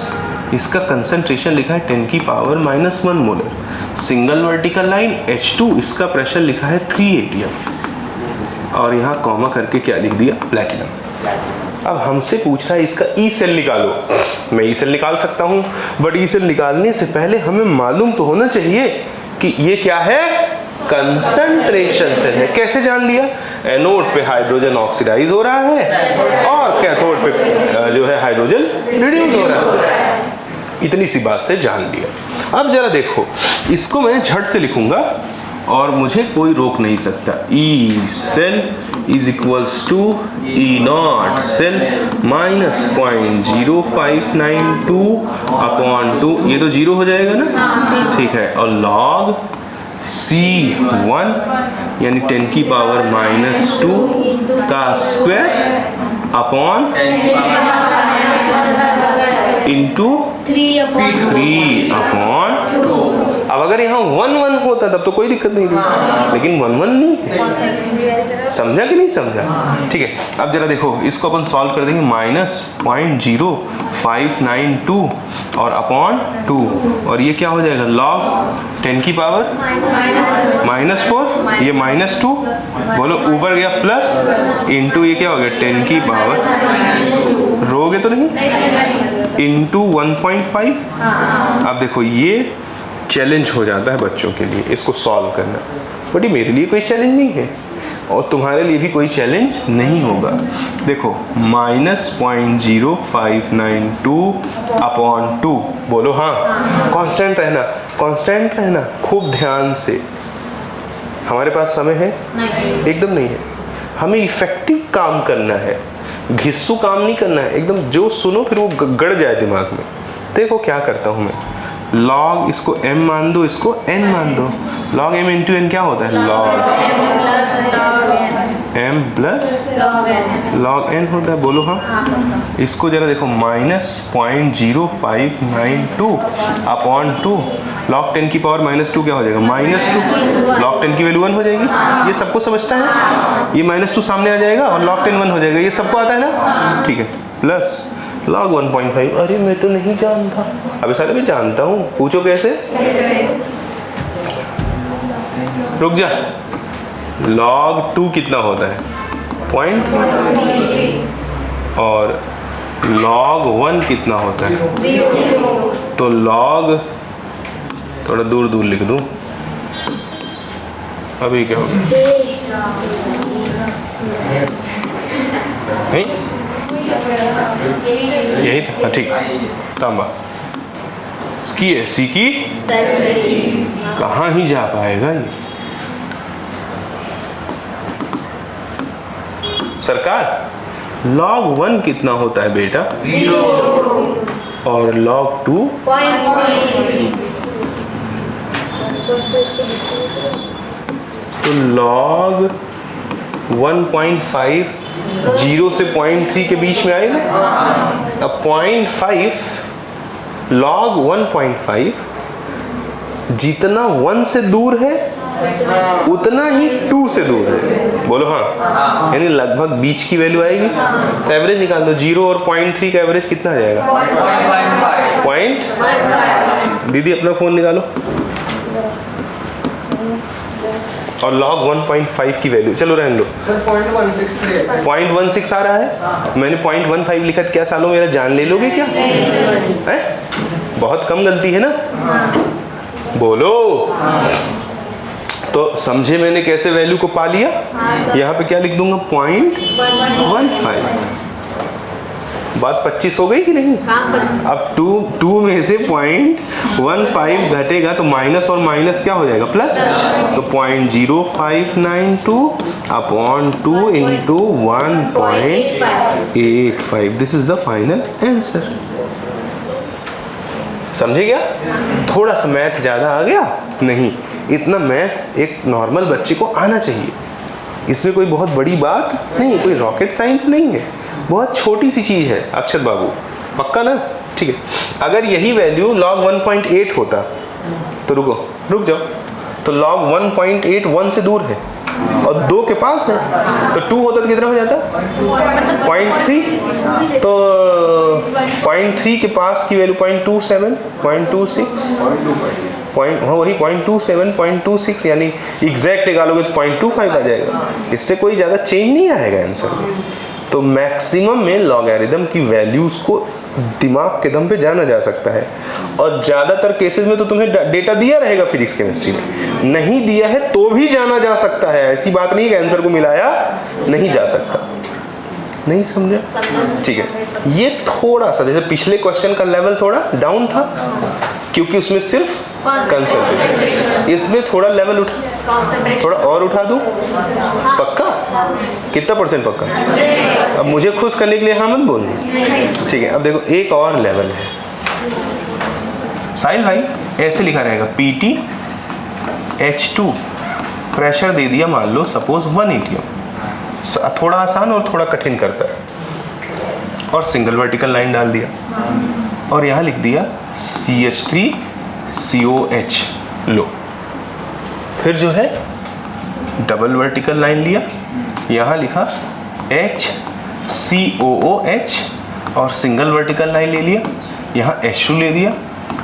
इसका कंसंट्रेशन लिखा है 10 की power -1 molar single vertical line H2 इसका प्रेशर लिखा है 3 atm और यहाँ कॉमा करके क्या लिख दिया प्लैटिनम अब हमसे पूछ रहा है इसका ई सेल निकालो मैं ई सेल निकाल सकता हूँ बट ई सेल निकालने से पहले हमें मालूम तो होना चाहिए कि ये क्या है कंसंट्रेशन सेल है कैसे जान लिया एनोड पे हाइड्रोजन ऑक्सीडाइज हो रहा है और कैथोड पे जो है हाइड्रोजन रिड्यूस हो रहा है इतनी सी बात से जान लिया अब जरा देखो इसको मैं झट से लिखूंगा और मुझे कोई रोक नहीं सकता E cell is equals to E not cell -0.0592 upon 2 ये तो 0 हो जाएगा ना ठीक है और log C1 यानी 10 की पावर -2 का स्क्वायर अपॉन इंटू 3 अपॉन 2 अब अगर यहाँ 1 होता तब तो कोई दिक्कत नहीं थी लेकिन 1 नहीं है समझा कि नहीं समझा ठीक है अब जरा देखो इसको अपन सॉल्व कर देंगे -0.0592 और अपॉन 2 और ये क्या हो जाएगा log 10 की पावर -4 ये -2 बोलो ऊपर गया प्लस इंटू ये क्या हो गया 10 की पावर रोगे तो नहीं इंटू 1.5 अब देखो ये चैलेंज हो जाता है बच्चों के लिए इसको सॉल्व करना बट ये मेरे लिए कोई चैलेंज नहीं है और तुम्हारे लिए भी कोई चैलेंज नहीं होगा देखो -0.0592 अपॉन 2 बोलो हाँ कांस्टेंट रहना खूब ध्यान से हमारे पास समय है एकदम नहीं है हमें इफेक्टिव काम करना है घिस्सू काम नहीं करना है एकदम जो सुनो फिर वो गड़ जाए दिमाग में देखो क्या करता हूँ मैं log इसको m मान दो इसको n मान दो log m इंटू n क्या होता है log m plus log n होता है बोलो हाँ इसको जरा देखो -0.0592 अपॉन 2 log 10 की पावर -2 क्या हो जाएगा -2 log 10 की वैल्यू 1 हो जाएगी ये सबको समझता है ये -2 सामने आ जाएगा और log 10 1 हो जाएगा ये सबको आता है ना ठीक है प्लस log 1.5 अरे मैं तो नहीं जानता अभी सारे मैं जानता हूँ पूछो कैसे रुक जा log 2 कितना होता है? पॉइंट। और log 1 कितना होता है? तो log, थोड़ा दूर दूर लिख दूं, अभी क्या होगा? नहीं यही था, ठीक। तांबा इसकी ऐसी की कहाँ ही जा पाएगा ये सरकार। log 1 कितना होता है बेटा? 0। और log 2 तो log 1.5 0 से 0.3 के बीच में आएगा। अब 0.5 log 1.5 जितना 1 से दूर है उतना ही 2 से दूर है। बोलो हाँ, यानी लगभग बीच की वैल्यू आएगी। तो एवरेज निकाल दो, 0 और 0.3 का एवरेज कितना आ जाएगा? 0.5। दीदी अपना फोन निकालो और log 1.5 की वैल्यू, चलो रहने दो। 0.16 आ रहा है, मैंने 0.15 लिखा, क्या सालों मेरा जान ले लोगे क्या? है बहुत कम गलती है ना? बोलो। तो समझे मैंने कैसे वैल्यू को पा लिया? यहाँ पे क्या लिख दूंगा? 0.15। बात 25 हो गई कि नहीं? अब 2 में से 0.15 घटेगा तो माइनस और माइनस क्या हो जाएगा? प्लस। तो 0.0592 upon 2 into 1.85। This is the final answer. समझे क्या? थोड़ा सा मैथ ज़्यादा आ गया? नहीं, इतना मैथ एक नॉर्मल बच्चे को आना चाहिए। इसमें कोई बहुत बड़ी बात नहीं है, कोई रॉकेट साइंस नहीं है, बहुत छोटी सी चीज़ है। अक्षर बाबू पक्का ना? ठीक है। अगर यही वैल्यू log 1.8 होता तो रुक जाओ, तो log 1.8 1 से दूर है और 2 के पास है, तो 2 होता तो कितना हो जाता? 0.3। तो 0.3 के पास की वैल्यू 0.27, 0.26, हाँ वही 0.27, 0.26, यानी एग्जैक्ट निकालोगे तो 0.25 आ जाएगा। इससे कोई ज़्यादा चेंज नहीं आएगा आंसर में। तो मैक्सिमम में लॉगरिथम की वैल्यूज को दिमाग के दम पे जाना जा सकता है, और ज़्यादातर केसेस में तो तुम्हें डेटा दिया रहेगा फिजिक्स केमिस्ट्री में, नहीं दिया है तो भी जाना जा सकता है। ऐसी बात नहीं कि आंसर को मिलाया नहीं जा सकता। नहीं समझे? ठीक है। ये थोड़ा सा जैसे पिछले क्वेश्चन का लेवल थोड़ा डाउन था क्योंकि उसमें सिर्फ कंसंट्रेशन, इसमें थोड़ा लेवल थोड़ा और उठा दूं? पक्का? कितना % पक्का? अब मुझे खुश करने के लिए हाँ मत बोलना। ठीक है। अब देखो एक और लेवल है साहिल भाई, ऐसे लिखा रहेगा PT H2, प्रेशर दे दिया मान लो सपोज 1 atm। थोड़ा आसान और थोड़ा कठिन करता है, और सिंगल वर्टिकल लाइन डाल दिया और यहाँ लिख दिया CH3COH लो। फिर जो है डबल वर्टिकल लाइन लिया, यहाँ लिखा HCOOH और सिंगल वर्टिकल लाइन ले लिया, यहाँ H2 ले दिया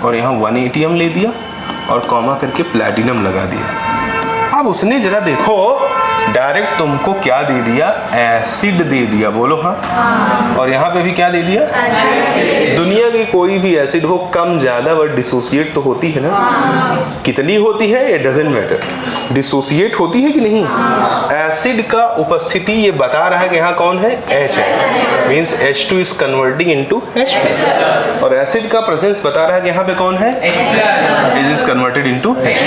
और यहाँ 1 atm ले दिया और कॉमा करके प्लैटिनम लगा दिया। अब उसने जरा देखो डायरेक्ट तुमको क्या दे दिया? एसिड दे दिया। बोलो हाँ। और यहाँ पे भी क्या दे दिया? दुनिया की कोई भी एसिड हो कम ज़्यादा बट डिसोसिएट तो होती है ना। कितनी होती है ये डजेंट मैटर, डिसोसिएट होती है कि नहीं? एसिड का उपस्थिति ये बता रहा है कि यहाँ कौन है? H है, means H2 is converting into H2, और एसिड का प्रेजेंस बता रहा है कि यहाँ पे कौन है? It is converted into H,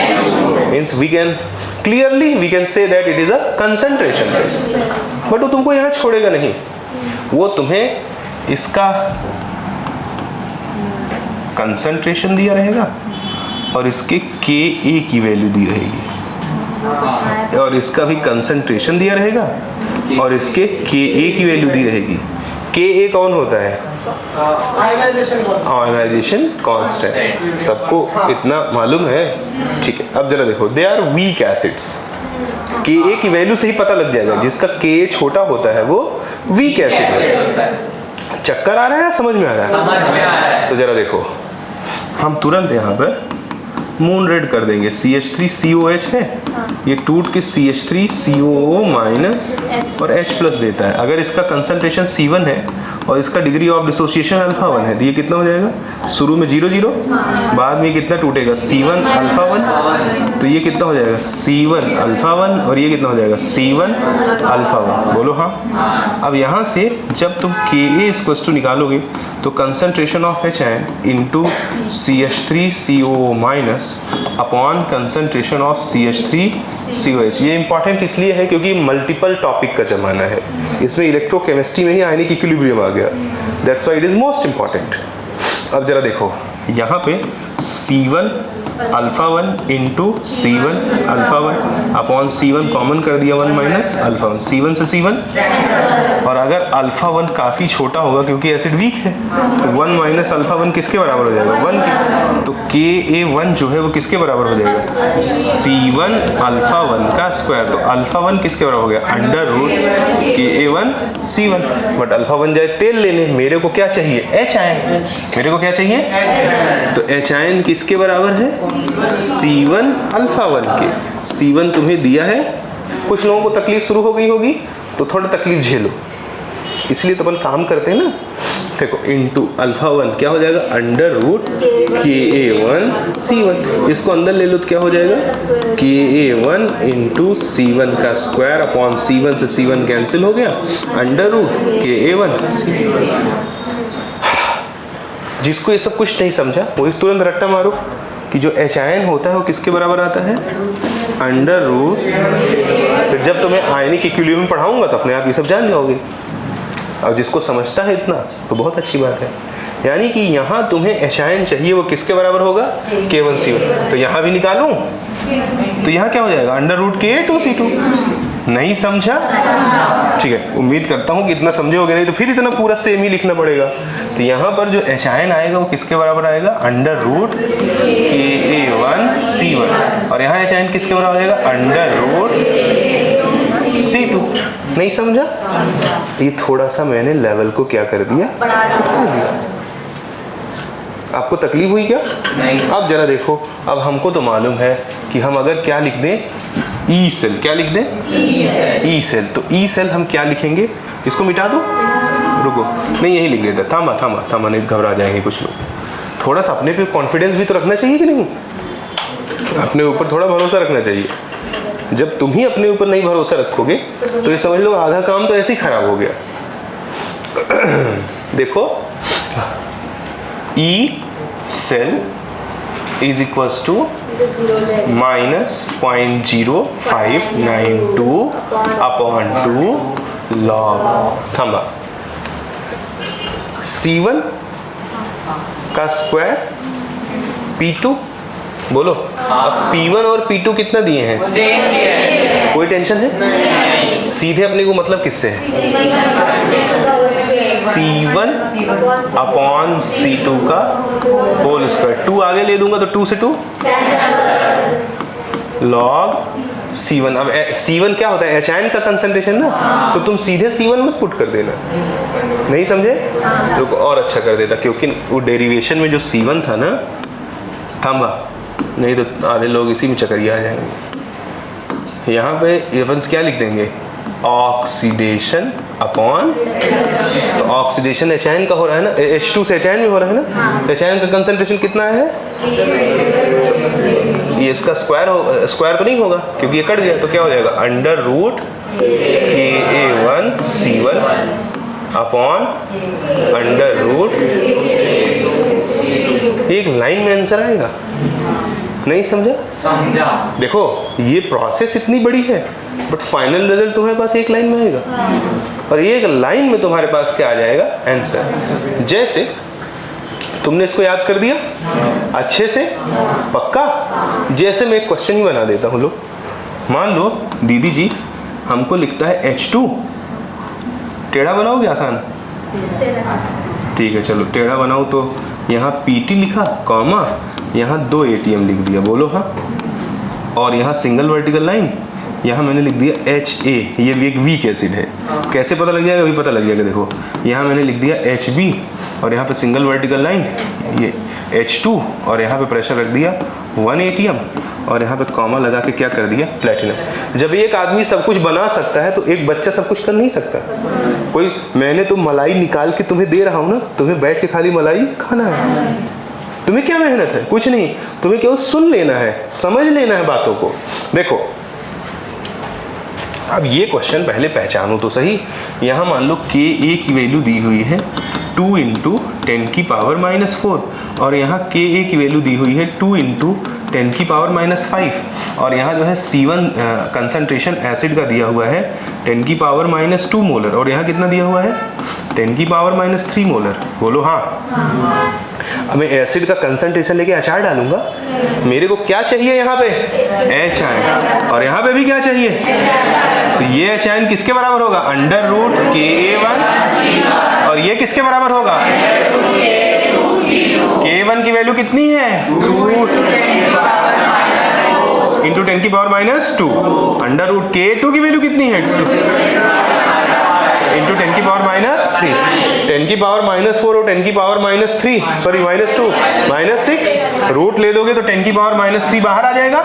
means we can clearly we can say that it is a concentration. But वो तुमको यहाँ छोड़ेगा नहीं, वो तुम्हें इसका कंसंट्रेशन दिया रहेगा और इसके Ka की वैल्यू दी रहेगी, और इसका भी कंसंट्रेशन दिया रहेगा और इसके Ka की वैल्यू दी रहेगी। Ka कौन होता है? Ionization constant. सबको इतना मालूम है? ठीक है। अब जरा देखो, they are weak acids. Ka की वैल्यू से ही पता लग जाएगा, जिसका Ka छोटा होता है वो वीक एसिड है। चक्कर आ रहा है? समझ में आ रहा है? समझ में आ रहा है। तो जरा देखो, हम तुरंत यहाँ पर मून रेड कर देंगे। CH3COH है, ये टूट के CH3COO माइनस और H प्लस देता है। अगर इसका कंसंट्रेशन C1 है और इसका डिग्री ऑफ डिसोसिएशन अल्फा 1 है, तो ये कितना हो जाएगा? शुरू में 0 0, बाद में कितना टूटेगा? C1 अल्फा 1, तो ये कितना हो जाएगा? C1 अल्फा 1, और ये कितना हो जाएगा? C1 alpha 1। बोलो हाँ। अब यहाँ से जब तुम Ka निकालोगे तो concentration of HN into CH3COO minus upon concentration of CH3COH। ये इंपॉर्टेंट इसलिए है क्योंकि मल्टीपल टॉपिक का ज़माना है, इसमें इलेक्ट्रोकेमिस्ट्री में ही आयनिक इक्विलिब्रियम आ गया, that's why it is most important. अब जरा देखो यहाँ पे C1 alpha 1 into C1 alpha 1 upon C1 common कर दिया 1 माइनस अल्फा 1, C1 से C1, और अगर अल्फा 1 काफ़ी छोटा होगा क्योंकि एसिड वीक है तो 1 माइनस अल्फा 1 किसके बराबर हो जाएगा? 1 के। तो Ka1 जो है वो किसके बराबर हो जाएगा? C1 अल्फा 1 का स्क्वायर। तो अल्फा 1 किसके बराबर हो गया? Under root Ka1 C1। But alpha 1 जाए तेल लेने, मेरे को क्या चाहिए? H ion. मेरे को क्या चाहिए? तो H आयन किसके बराबर है? C1 अल्फा 1 के। C1 तुम्हें दिया है, कुछ लोगों को तकलीफ शुरू हो गई होगी तो थोड़ा तकलीफ झेलो, इसलिए तो अपन काम करते हैं ना। देखो इंटू अल्फा 1 क्या हो जाएगा? Under root Ka1 C1। इसको अंदर ले लो तो क्या हो जाएगा? Ka1 इंटू C1 का स्क्वायर अपॉन C1 से C1 कैंसिल हो गया, अंडर रूट Ka1। जिसको ये सब कुछ नहीं समझा वो इस तुरंत रट्टा मारो कि जो H आयन होता है वो किसके बराबर आता है? Under root. फिर जब तुम्हें आयनिक इक्विलिब्रियम पढ़ाऊंगा तो अपने आप ये सब जान जाओगे। और जिसको समझता है इतना तो बहुत अच्छी बात है। यानी कि यहाँ तुम्हें H आयन चाहिए, वो किसके बराबर होगा? K1 C1। तो यहाँ भी निकालूं तो यहाँ क्या हो जाएगा? Under root Ka2 C2। नहीं समझा? ठीक है, उम्मीद करता हूँ कि इतना समझे होगे, नहीं तो फिर इतना पूरा सेम ही लिखना पड़ेगा। तो यहाँ पर जो H आयन आएगा वो किसके बराबर आएगा? Under root Ka1 C1। और यहाँ H आयन किसके बराबर हो जाएगा? Under root C2। नहीं समझा? ये थोड़ा सा मैंने लेवल को क्या कर दिया? बढ़ा दिया। आपको तकलीफ हुई क्या? नहीं। अब जरा देखो, अब हमको तो मालूम है कि हम अगर क्या लिख दें? E cell. क्या लिख दें? E cell. तो ई सेल हम क्या लिखेंगे? इसको मिटा दो, रुको, नहीं यही लिख देता। थामा, नहीं घबरा जाएंगे कुछ लोग। थोड़ा सा अपने पे कॉन्फिडेंस भी तो रखना चाहिए कि नहीं? अपने ऊपर थोड़ा भरोसा रखना चाहिए। जब तुम ही अपने ऊपर नहीं भरोसा रखोगे तो ये समझ लो आधा काम तो ऐसे ही खराब हो गया। देखो, E cell is equals to -0.0592 upon 2 log थंबा C1 का स्क्वायर P2। बोलो, अब P1 और P2 कितना दिए हैं? कोई टेंशन है? सीधे अपने को मतलब किससे है? C1 अपॉन C2 का होल स्क्वायर। 2 आगे ले दूंगा तो 2 से 2 लॉग C1। अब C1 क्या होता है? H आयन का कंसंट्रेशन ना, तो तुम सीधे C1 मत पुट कर देना। नहीं समझे? तो और अच्छा कर देता, क्योंकि वो डेरिवेशन में जो C1 था ना, थांबा, नहीं तो आधे लोग इसी में चकरिया आ जाएंगे। यहाँ पे अपन क्या लिख देंगे? ऑक्सीडेशन अपॉन, तो ऑक्सीडेशन H आयन का हो रहा है ना, H2 से H आयन में हो रहा है ना। H आयन का कंसंट्रेशन कितना है? ये इसका स्क्वायर तो नहीं होगा क्योंकि ये कट गया, तो क्या हो जाएगा? Under root Ka1 C1 upon under root, एक लाइन में आंसर आएगा। नहीं समझा? देखो ये प्रोसेस इतनी बड़ी है बट फाइनल रिजल्ट तुम्हारे पास एक लाइन में आएगा, और एक लाइन में तुम्हारे पास क्या आ जाएगा? आंसर। जैसे तुमने इसको याद कर दिया अच्छे से, पक्का? जैसे मैं एक क्वेश्चन ही बना देता हूँ। लो, मान लो दीदी जी हमको लिखता है H2, टेढ़ा बनाओगे? आसान, ठीक है, चलो टेढ़ा बनाओ। तो यहाँ PT लिखा, कॉमा, यहाँ 2 ATM लिख दिया। बोलो हाँ। और यहाँ सिंगल वर्टिकल लाइन, यहाँ मैंने लिख दिया HA, ये भी एक वीक एसिड है। कैसे पता लग जाएगा? अभी पता लग जाएगा। देखो यहाँ मैंने लिख दिया HB, और यहाँ पे सिंगल वर्टिकल लाइन ये H2, और यहाँ पे प्रेशर रख दिया 1 ATM और यहाँ पे कॉमा लगा के क्या कर दिया, प्लेटिनम। जब एक आदमी सब कुछ बना सकता है तो एक बच्चा सब कुछ कर नहीं सकता। कोई मैंने तो मलाई निकाल के तुम्हें दे रहा हूँ ना, तुम्हें बैठ के खाली मलाई खाना है। तुम्हें क्या मेहनत है, कुछ नहीं, तुम्हें केवल सुन लेना है, समझ लेना है बातों को। देखो अब ये क्वेश्चन पहले पहचानो तो सही। यहाँ मान लो k a की वैल्यू दी हुई है 2 × 10⁻⁴ और यहाँ ka की वैल्यू दी हुई है 2 × 10⁻⁵ और यहाँ जो है C1 कंसंट्रेशन एसिड का दिया हुआ है 10⁻2 मोलर और यहाँ कितना दिया हुआ है 10⁻3 मोलर। बोलो हाँ। अब मैं एसिड का कंसंट्रेशन लेके अचार डालूंगा, मेरे को क्या चाहिए यहाँ पे, एच आयन, और यहाँ पे भी क्या चाहिए, तो ये एच आयन किसके बराबर होगा, √Ka1 और ये किसके बराबर होगा, Ka1 की वैल्यू कितनी है, × 10⁻², √Ka2 की वैल्यू कितनी है, × 10⁻³ 10⁻⁴ और 10⁻³ सॉरी -2 -6 रूट ले दोगे तो 10⁻³ बाहर आ जाएगा।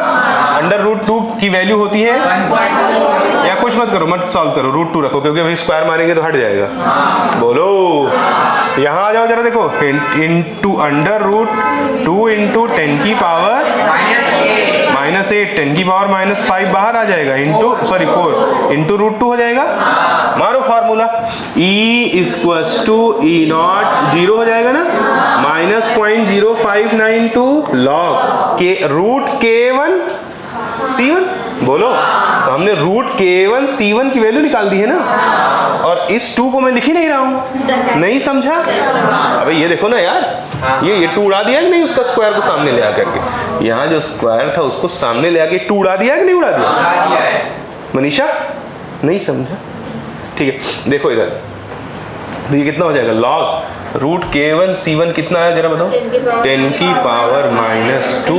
√2 की वैल्यू होती है, या कुछ मत करो, मत सॉल्व करो, √2 रखो क्योंकि अभी स्क्वायर मारेंगे तो हट जाएगा। बोलो यहाँ आ जाओ जरा, देखो √2 × 10⁻⁻8 10⁻⁻5 बाहर आ जाएगा, 4 × √2 हो जाएगा। मारो फार्मूला, E = E0 0 हो जाएगा ना, -0.0592 log √Ka1 C1। बोलो तो हमने √Ka1 C1 की वैल्यू निकाल दी है ना, और इस 2 को मैं लिख ही नहीं रहा हूँ, नहीं समझा। अबे ये देखो ना यार, ये 2 उड़ा दिया कि नहीं, उसका स्क्वायर को सामने ले आकर के, यहाँ जो स्क्वायर था उसको सामने ले आके 2 उड़ा दिया कि नहीं उड़ा दिया, मनीषा नहीं समझा। ठीक है देखो इधर, तो ये कितना हो जाएगा, लॉग √Ka1 C1 कितना है जरा बताओ, 10⁻⁻2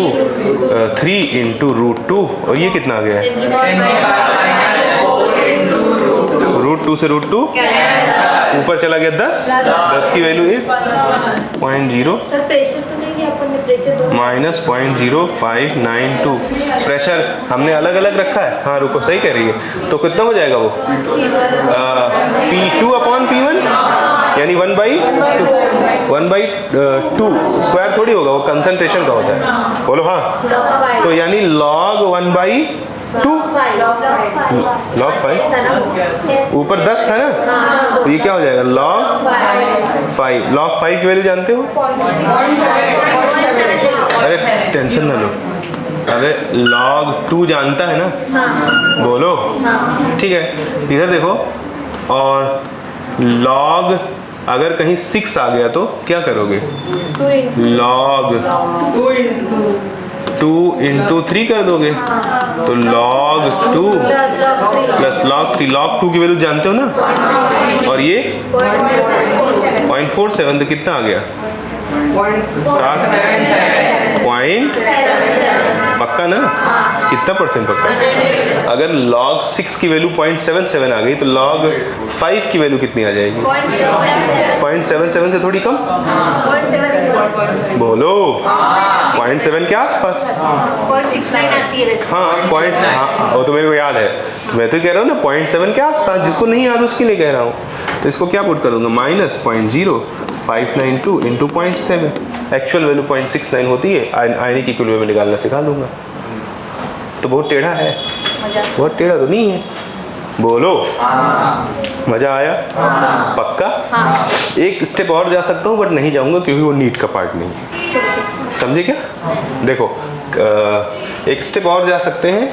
3 × √2 और ये कितना आ गया है, √2 से √2 ऊपर चला गया 10 की वैल्यू 1.0 -0.0592 प्रेशर हमने अलग अलग रखा है। हाँ रुको, सही कह रही है, तो कितना हो जाएगा वो P2/P1 यानी 1/2 स्क्वायर थोड़ी होगा, वो कंसंट्रेशन का होता है। बोलो हाँ, तो यानी log 1/2 log 5 ऊपर 10 था ना, तो ये क्या हो जाएगा log 5 की वैल्यू जानते हो, अरे टेंशन ना लो, अरे log 2 जानता है ना, बोलो ठीक है। इधर देखो, और log अगर कहीं 6 आ गया तो क्या करोगे, log 2 × 3 कर दोगे, तो log 2 प्लस log 3, log 2 की वैल्यू जानते हो ना, और ये 0.47 तो कितना आ गया, 7 पक्का ना, कितना परसेंट पक्का। अगर log 6 की वैल्यू 0.77 आ गई तो log 5 की वैल्यू कितनी आ जाएगी, 0.77 से थोड़ी कम, बोलो 0.7 के आसपास। हाँ वो तो मेरे को याद है, मैं तो कह रहा हूँ ना 0.7 के आसपास, जिसको नहीं याद उसके लिए कह रहा हूँ। तो इसको क्या पुट करूँगा, -0.0592 × 0.7, एक्चुअल वैल्यू 0.69 होती है, आयनिक इक्विलिब्रियम में निकालना सिखा दूंगा। तो बहुत टेढ़ा है, बहुत टेढ़ा तो नहीं है, बोलो मजा आया, पक्का। एक स्टेप और जा सकता हूँ बट नहीं जाऊंगा क्योंकि वो नीट का पार्ट नहीं है, समझे क्या। देखो एक स्टेप और जा सकते हैं,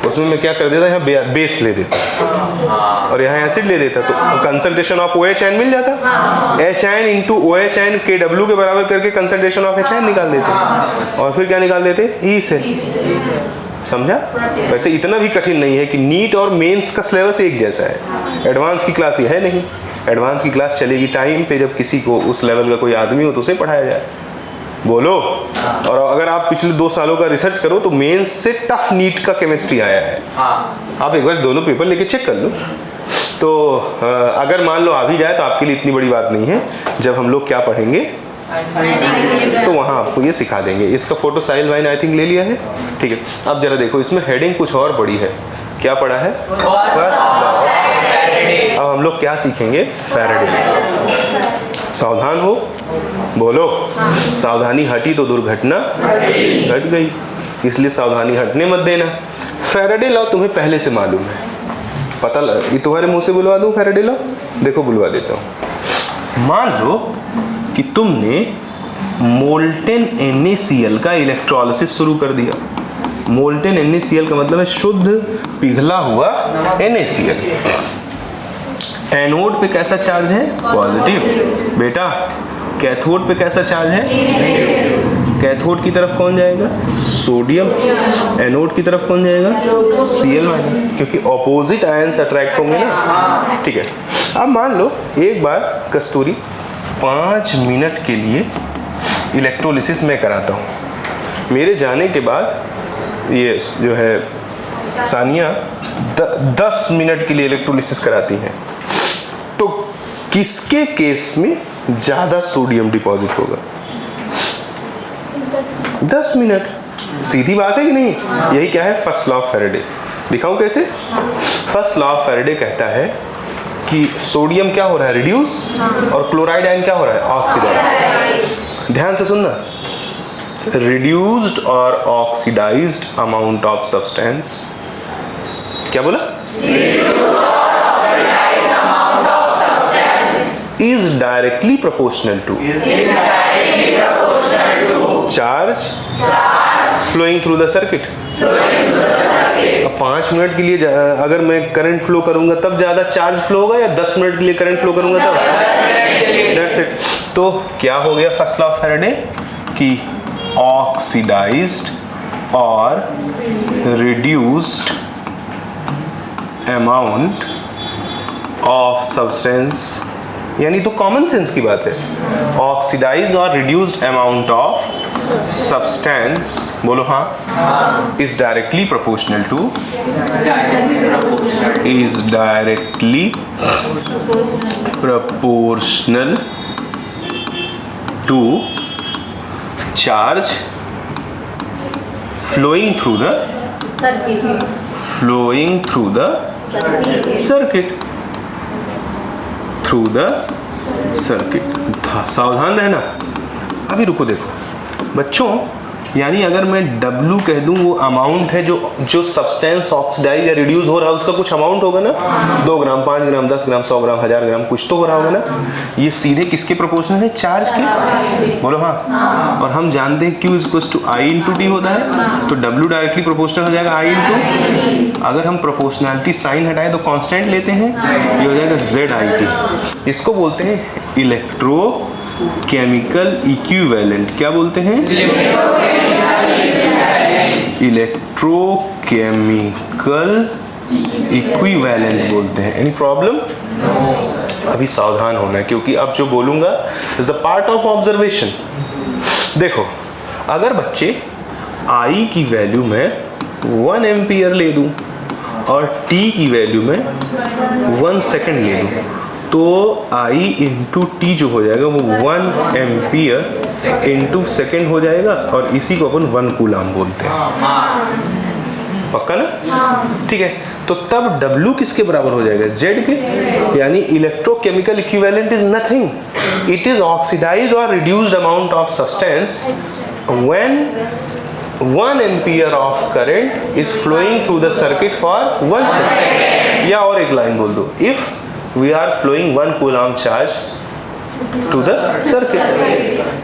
उसमें मैं क्या कर देता, यहाँ बेस ले देता और यहाँ एसिड ले देता, तो कंसंट्रेशन ऑफ OH आयन मिल जाता, H ion × OH ion Kw के बराबर करके कंसंट्रेशन ऑफ H आयन निकाल देते, और फिर क्या निकाल देते, E से। समझा। वैसे इतना भी कठिन नहीं है कि नीट और मेंस का सिलेबस एक जैसा है, एडवांस की क्लास ये है नहीं, एडवांस की क्लास चलेगी टाइम पे जब किसी को उस लेवल का कोई आदमी हो तो उसे पढ़ाया जाए, बोलो। और अगर आप पिछले 2 सालों का रिसर्च करो तो मेंस से टफ नीट का केमिस्ट्री आया है, आप एक बार दोनों पेपर लेके चेक कर लो। तो अगर मान लो आ भी जाए तो आपके लिए इतनी बड़ी बात नहीं है। जब हम लोग क्या पढ़ेंगे, तो वहाँ आपको ये सिखा देंगे। इसका फोटो साइल वाइन आई थिंक ले लिया है, ठीक है। अब जरा देखो, इसमें हेडिंग कुछ और बड़ी है। क्या पढ़ा है? First law. अब हम लोग क्या सीखेंगे? फैराडे। सावधान हो, बोलो। सावधानी हटी तो दुर्घटना घट गई, इसलिए सावधानी हटने मत देना। फैराडे लॉ तुम्हें पहले से मालूम है, पता ये तुम्हारे मुंह से बुलवा दूं फैराडे लॉ? देखो बुलवा देता हूँ। मान लो कि तुमने मोल्टेन NaCl का इलेक्ट्रोलिसिस शुरू कर दिया। मोल्टेन NaCl का मतलब है शुद्ध पिघला हुआ NaCl। एनोड पे कैसा चार्ज है? पॉजिटिव। बेटा कैथोड पे कैसा चार्ज है? कैथोड की तरफ कौन जाएगा? सोडियम। एनोड की तरफ कौन जाएगा? Cl-, क्योंकि ऑपोजिट आयंस अट्रैक्ट होंगे ना, ठीक है। अब मान लो एक बार कस्तूरी 5 मिनट के लिए इलेक्ट्रोलिसिस मैं कराता हूँ। मेरे जाने के बाद ये जो है सानिया 10 मिनट के लिए इलेक्ट्रोलिसिस कराती हैं, तो किसके केस में ज़्यादा सोडियम डिपॉजिट होगा? 10 मिनट। सीधी बात है कि नहीं? यही क्या है? First law of Faraday. दिखाऊं कैसे? फर्स्ट लॉ ऑफ फैराडे कहता है कि सोडियम क्या हो रहा है? रिड्यूस, और क्लोराइड आयन क्या हो रहा है? ऑक्सीडाइज। ध्यान से सुनना, reduced or oxidized amount of substance, क्या बोला? Reduced or oxidized amount of substance is directly proportional to charge flowing through the circuit. अब 5 मिनट के लिए अगर मैं करंट फ्लो करूंगा तब ज्यादा चार्ज फ्लो होगा, या 10 मिनट के लिए करंट फ्लो करूंगा तब? That's it. तो क्या हो गया फर्स्ट लॉ ऑफ फैराडे कि ऑक्सीडाइज्ड और रिड्यूस्ड अमाउंट ऑफ सब्सटेंस, यानी तो कॉमन सेंस की बात है। ऑक्सीडाइज्ड और रिड्यूस्ड अमाउंट ऑफ सब्सटेंस, बोलो हाँ, is directly proportional to, is directly proportional to charge flowing through the circuit। सावधान रहना। अभी रुको, देखो बच्चों, यानी अगर मैं W कह दूं वो अमाउंट है जो सब्सटेंस ऑक्सीडाइज या रिड्यूस हो रहा है, उसका कुछ अमाउंट होगा ना। 2 ग्राम, 5 ग्राम, 10 ग्राम, 100 ग्राम, 1000 ग्राम, कुछ तो हो रहा होगा ना। ये सीधे किसके प्रोपोर्शनल है? चार्ज के। बोलो हाँ। और हम जानते हैं Q = I/T होता है, तो W डायरेक्टली प्रोपोर्शनल हो जाएगा I/। अगर हम प्रोपोर्शनलिटी साइन हटाएं तो कांस्टेंट लेते हैं, ये हो जाएगा ZIT। इसको बोलते हैं इलेक्ट्रो केमिकल इक्विवेलेंट। क्या बोलते हैं? इलेक्ट्रोकेमिकल इक्विवेलेंट बोलते हैं। Any problem? अभी सावधान होना है, क्योंकि अब जो बोलूंगा is the part of observation. देखो, अगर बच्चे I की वैल्यू में 1 एम्पियर ले दूं और T की वैल्यू में 1 सेकेंड ले दूं, तो I इंटू टी जो हो जाएगा वो 1 एम्पियर इंटू सेकेंड हो जाएगा, और इसी को अपन 1 कूलाम बोलते हैं। पक्का ना? ठीक है। तो तब W किसके बराबर हो जाएगा? Z के। यानी electrochemical equivalent is nothing, it is oxidised और reduced amount of substance when 1 ampere of current is flowing through the circuit for 1 second. या और एक लाइन बोल दो, if we are flowing 1 coulomb charge to the circuit,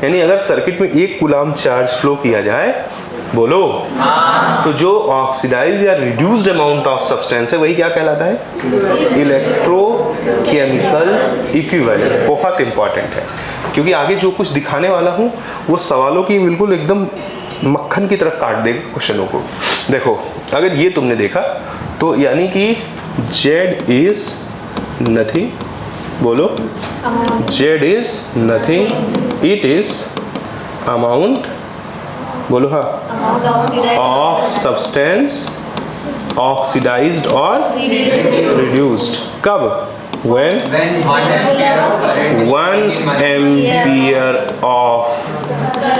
यानी अगर circuit में 1 coulomb charge flow किया जाए, बोलो, तो जो ऑक्सीडाइज या रिड्यूस्ड अमाउंट ऑफ सब्सटेंस है वही क्या कहलाता है? Electrochemical equivalent. बहुत इंपॉर्टेंट है, क्योंकि आगे जो कुछ दिखाने वाला हूँ वो सवालों की बिल्कुल एकदम मक्खन की तरफ काट देगा क्वेश्चनों को। देखो, अगर ये तुमने देखा तो यानी कि Z इज नथिंग, बोलो, Z is nothing, it is amount, बोलो हाँ, ऑफ सब्सटेंस ऑक्सीडाइज्ड और रिड्यूस्ड। कब? when 1 ampere of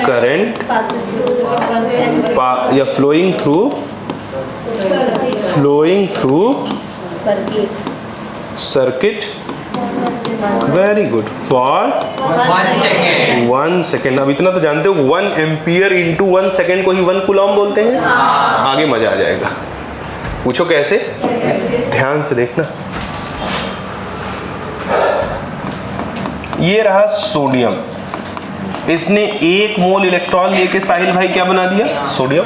current flowing through circuit. Very good. For 1 second. अब इतना तो जानते हो 1 एम्पियर इंटू 1 सेकेंड को ही 1 कूलॉम बोलते हैं। आगे मजा आ जाएगा। पूछो कैसे? ध्यान से देखना। ये रहा सोडियम, इसने 1 मोल इलेक्ट्रॉन लेके साहिल भाई क्या बना दिया? सोडियम।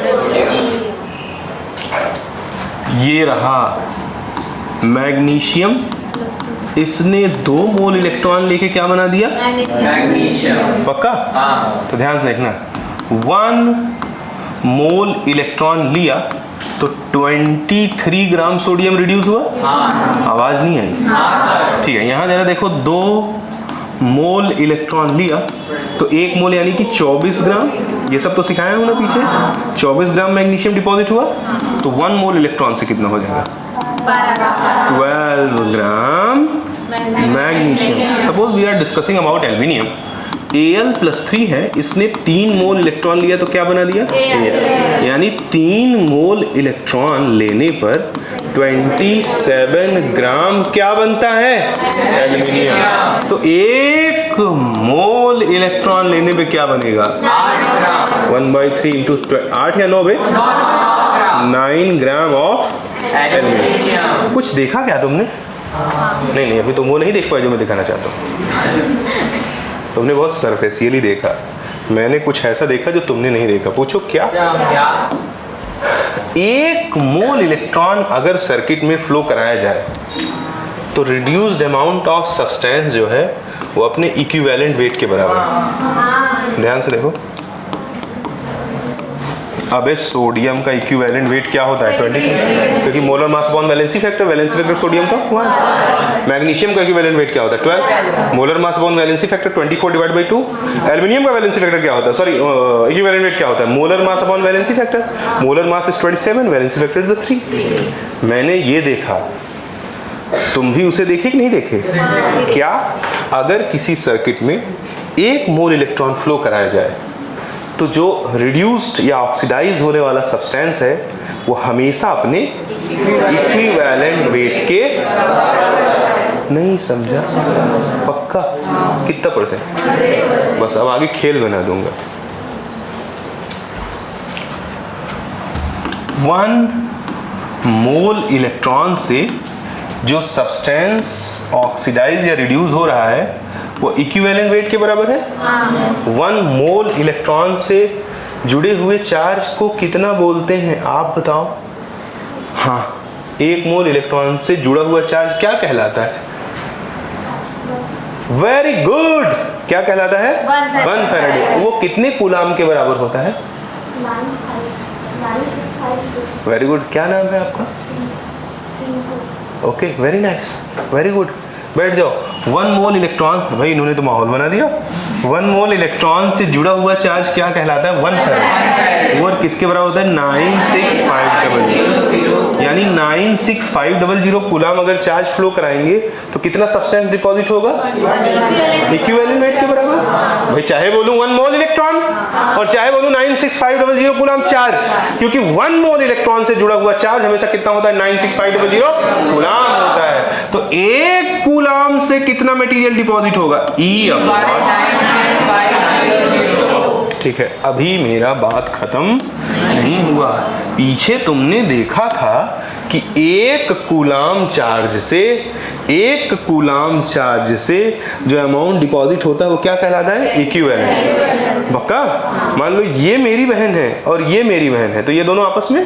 ये रहा मैग्नीशियम, इसने 2 मोल इलेक्ट्रॉन लेके क्या बना दिया? मैग्नीशियम। पक्का? तो ध्यान से देखना, 1 मोल इलेक्ट्रॉन लिया तो 23 ग्राम सोडियम रिड्यूस हुआ। आवाज नहीं आई? ठीक है, यहां जरा देखो, 2 मोल इलेक्ट्रॉन लिया तो 1 मोल यानी कि 24 ग्राम, ये सब तो सिखाया हूं ना पीछे, 24 ग्राम मैग्नीशियम डिपॉजिट हुआ। तो 1 मोल इलेक्ट्रॉन से कितना हो जाएगा? 12 gram magnesium. Suppose we are discussing about aluminium, Al+3 है, इसने 3 मोल इलेक्ट्रॉन लिया तो क्या बना दिया? Al। यानी 3 मोल इलेक्ट्रॉन लेने पर 27 ग्राम क्या बनता है? एल्यूमिनियम। तो 1 मोल इलेक्ट्रॉन लेने पे क्या बनेगा? 1/3 इंटू 8 या 9 बे 9 ग्राम ऑफ एल्यूमिनियम। कुछ देखा क्या तुमने? नहीं, अभी तुम वो नहीं देख पाए जो मैं दिखाना चाहता हूँ। तुमने बहुत सरफेसियली देखा, मैंने कुछ ऐसा देखा जो तुमने नहीं देखा। पूछो क्या? 1 मोल इलेक्ट्रॉन अगर सर्किट में फ्लो कराया जाए तो रिड्यूस्ड अमाउंट ऑफ सब्सटेंस जो है वो अपने इक्विवेलेंट वेट के बराबर है। ध्यान से देखो, अबे सोडियम का इक्विवेलेंट वेट क्या होता है? 20, क्योंकि molar mass upon valency factor sodium का 1। मैग्नीशियम का इक्विवेलेंट वेट क्या होता है? 12। Molar mass upon valency factor 24 divide by 2। Aluminium का वैलेंसी फैक्टर क्या होता है? सॉरी, इक्विवेलेंट वेट क्या होता है? Molar mass upon valency factor. Molar mass is 27, valency factor is 3। मैंने ये देखा, तुम भी उसे देखे कि नहीं देखे? क्या अगर किसी सर्किट में 1 मोल इलेक्ट्रॉन फ्लो कराया जाए तो जो रिड्यूस्ड या ऑक्सीडाइज होने वाला सब्सटेंस है वो हमेशा अपने इक्विवेलेंट वेट के, नहीं समझा? पक्का? कितना %? बस अब आगे खेल बना दूंगा। 1 मोल इलेक्ट्रॉन से जो सब्सटेंस ऑक्सीडाइज या रिड्यूस हो रहा है वो इक्विवेलेंट वेट के बराबर है। 1 मोल इलेक्ट्रॉन से जुड़े हुए चार्ज को कितना बोलते हैं आप बताओ? हाँ, 1 मोल इलेक्ट्रॉन से जुड़ा हुआ चार्ज क्या कहलाता है? वेरी गुड, क्या कहलाता है? 1 फैराडे। वो कितने कूलाम के बराबर होता है? वेरी गुड, क्या नाम है आपका? Okay, very nice, very good. बैठ जाओ। 1 मोल इलेक्ट्रॉन, भाई इन्होंने तो माहौल बना दिया। 1 मोल इलेक्ट्रॉन से जुड़ा हुआ चार्ज क्या कहलाता है? 1 फैराडे। और किसके बराबर होता है? 96500। यानी 96500 कूलाम अगर चार्ज फ्लो कराएंगे तो कितना सब्सटेंस डिपॉजिट होगा? इक्विवेलेंट वेट के बराबर। भाई चाहे बोलूं 1 मोल इलेक्ट्रॉन और चाहे बोलूं 96500 कूलाम चार्ज, क्योंकि 1 मोल इलेक्ट्रॉन से जुड़ा हुआ चार्ज हमेशा कितना होता है? 96500 कूलाम होता है। तो 1 कूलाम से कितना मटेरियल डिपॉजिट होगा? E। ठीक है, अभी मेरा बात खत्म नहीं हुआ। पीछे तुमने देखा था कि 1 कूलाम चार्ज से जो अमाउंट डिपॉजिट होता है वो क्या कहलाता है? इक्विवेलेंट। पक्का? मान लो ये मेरी बहन है और ये मेरी बहन है, तो ये दोनों आपस में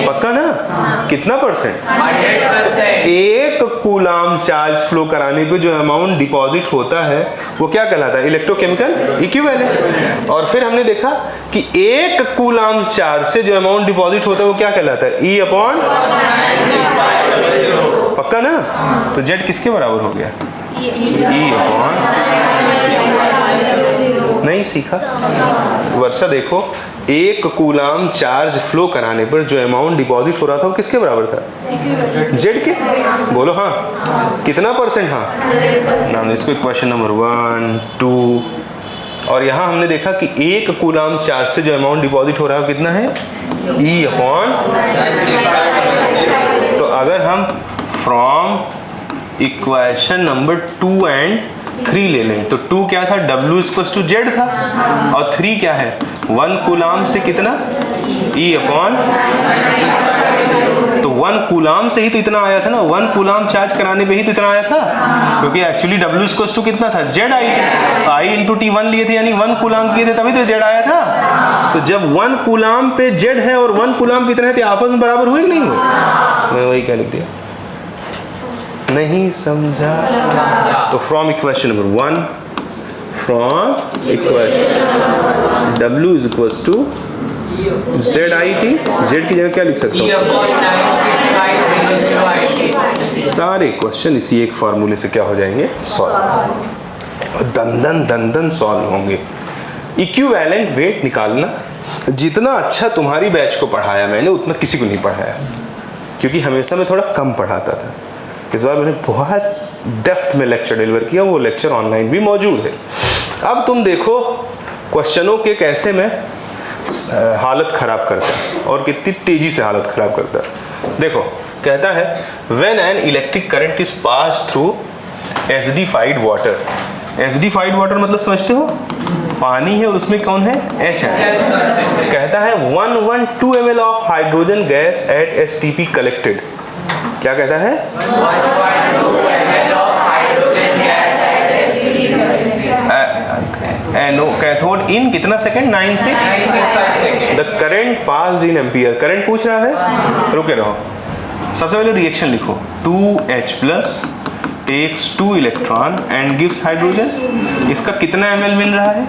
पक्का ना? कितना %? 1 कूलाम चार्ज फ्लो कराने पे जो अमाउंट डिपॉजिट होता है वो क्या कहलाता है? Electrochemical equivalent. और फिर हमने देखा कि 1 कूलाम चार्ज से जो अमाउंट डिपॉजिट होता है वो क्या कहलाता है? E upon. पक्का ना? तो Z किसके बराबर हो गया? E upon. नहीं सीखा? वर्षा देखो, 1 कूलाम चार्ज फ्लो कराने पर जो अमाउंट डिपॉजिट हो रहा था वो किसके बराबर था? जेड के। बोलो हाँ, कितना परसेंट? हाँ, नाम इसको क्वेश्चन नंबर 1, 2। और यहाँ हमने देखा कि 1 कूलाम चार्ज से जो अमाउंट डिपॉजिट हो रहा है वो कितना है? E upon. तो अगर हम फ्रॉम इक्वेशन नंबर 2 एंड 3 ले लें तो 2 क्या था? W इक्वल्स टू जेड था, और 3 क्या है? 1 कूलाम से कितना? E upon. तो 1 कूलाम से ही तो इतना आया था ना, 1 कूलाम चार्ज कराने पे ही तो इतना आया था, क्योंकि एक्चुअली W इक्वल्स टू कितना था? जेड आई इंटू टी 1 लिए थे, यानी 1 कूलाम किए थे तभी तो जेड आया था। तो जब 1 कूलाम पे जेड है और 1 कूलाम कितना है तो आपस में बराबर हुए कि नहीं हुए? मैं वही क्या लिख दिया, नहीं समझा। तो from equation number 1, from equation W is equals to Z I T, Z की जगह क्या लिख सकता हूँ? सारे क्वेश्चन इसी एक फार्मूले से क्या हो जाएंगे? सॉल्व। दन सॉल्व होंगे। इक्विवेलेंट वेट निकालना, जितना अच्छा तुम्हारी बैच को पढ़ाया मैंने उतना किसी को नहीं पढ़ाया, क्योंकि हमेशा मैं थोड़ा कम पढ़ाता था। इस बार मैंने बहुत डेप्थ में लेक्चर डिलीवर किया, वो लेक्चर ऑनलाइन भी मौजूद है। अब तुम देखो क्वेश्चनों के कैसे मैं हालत खराब करता है और कितनी तेजी से हालत खराब करता है। देखो कहता है when an electric current is pass through acidified water. Acidified water मतलब समझते हो? पानी है और उसमें कौन है? H है। कहता है 112 ml of hydrogen gas at STP collected. क्या कहता है? 112 ml of hydrogen gas at STP collected. Cathode in कितना second? 96 the current pass in ampere. Current पूछ रहा है, रुके रहो। सबसे पहले रिएक्शन लिखो, 2H plus takes 2 electron and gives hydrogen. इसका कितना ml मिल रहा है?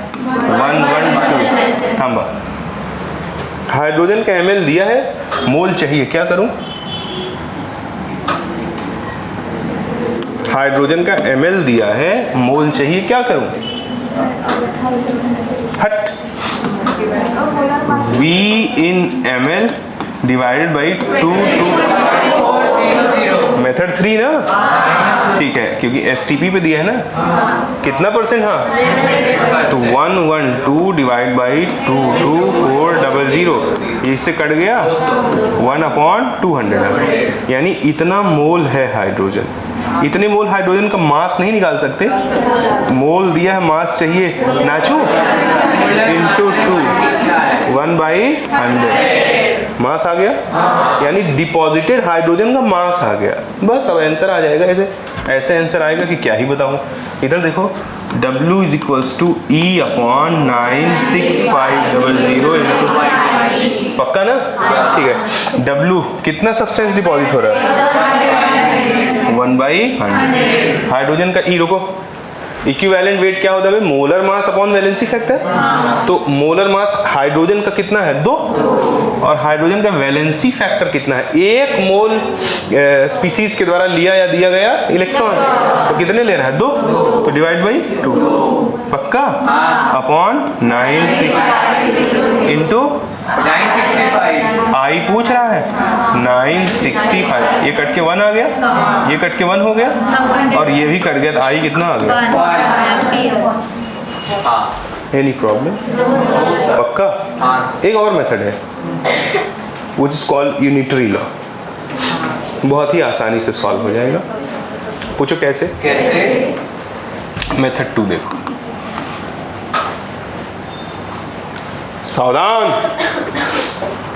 112। थांबा, हाइड्रोजन का ml दिया है, मोल चाहिए, क्या करूं? हाइड्रोजन का ml दिया है, मोल चाहिए, क्या करूं? हट, V in ml divided by 2 method 3 ना, ठीक है, क्योंकि STP पे दिया है ना, कितना परसेंट? हाँ, तो 112 डिवाइड बाई 22400, इससे कट गया 1/200, यानी इतना मोल है हाइड्रोजन। इतने मोल हाइड्रोजन का मास नहीं निकाल सकते, मोल दिया है, मास चाहिए, नाचू इंटू 2 1/100 मास आ गया, यानी डिपॉजिटेड हाइड्रोजन का मास आ गया। बस अब आंसर आ जाएगा। ऐसे आंसर आएगा कि क्या ही बताऊं। इधर देखो W is equals to E upon 96500 into, पक्का ना? ठीक है, W कितना सब्सटेंस डिपॉजिट हो रहा है? 1/100। हाइड्रोजन का E, रुको, इक्विवेलेंट वेट क्या होता है? Molar mass upon valency factor. तो मोलर मास हाइड्रोजन का कितना है? 2, और हाइड्रोजन का वैलेंसी फैक्टर कितना है? 1 मोल स्पीसीज के द्वारा लिया या दिया गया इलेक्ट्रॉन, तो कितने ले रहा है? 2, तो डिवाइड बाई 2, पक्का, अपॉन 96 इंटू 965, आई पूछ रहा है 965, ये कट के 1 आ गया, ये कट के 1 हो गया, और ये भी कट गया, तो आई कितना आ गया? Any problem? पक्का? एक और मेथड है which is called unitary law, बहुत ही आसानी से सॉल्व हो जाएगा। पूछो कैसे? मेथड 2 देखो, सावधान,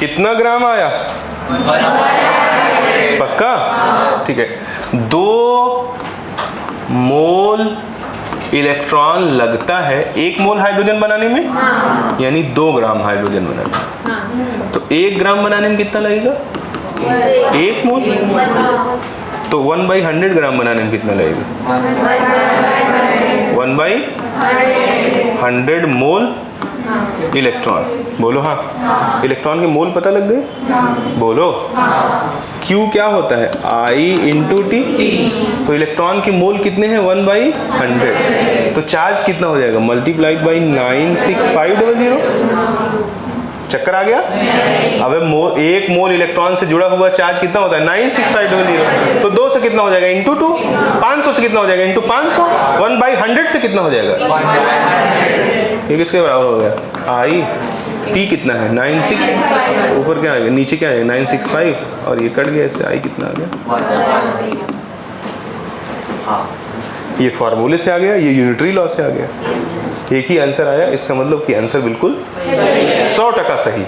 कितना ग्राम आया? पक्का? ठीक है, 2 मोल इलेक्ट्रॉन लगता है 1 मोल हाइड्रोजन बनाने में, यानी 2 ग्राम हाइड्रोजन बनाने में। तो 1 ग्राम बनाने में कितना लगेगा? 1 मोल। तो 1/100 ग्राम बनाने में कितना लगेगा? 1/100 मोल इलेक्ट्रॉन। बोलो हाँ, इलेक्ट्रॉन के मोल पता लग गए? बोलो, Q क्या होता है? I into T। तो इलेक्ट्रॉन के मोल कितने हैं? 1/100। तो चार्ज कितना हो जाएगा? मल्टीप्लाइड बाई 96500, चक्कर आ गया? अब एक मोल इलेक्ट्रॉन से जुड़ा हुआ चार्ज कितना होता है? 96500। तो 2 से कितना हो जाएगा? इंटू 2। 500 से कितना हो जाएगा? इंटू 500। 1/100 से कितना हो जाएगा? ये किसके बराबर हो गया? आई टी कितना है? 96। ऊपर क्या आएगा? नीचे क्या आएगा? 965 और ये कट गया, इससे आई कितना आ गया? ये फार्मूले से आ गया, ये यूनिटरी लॉ से आ गया, एक ही आंसर आया। इसका मतलब कि आंसर बिल्कुल 100% सही।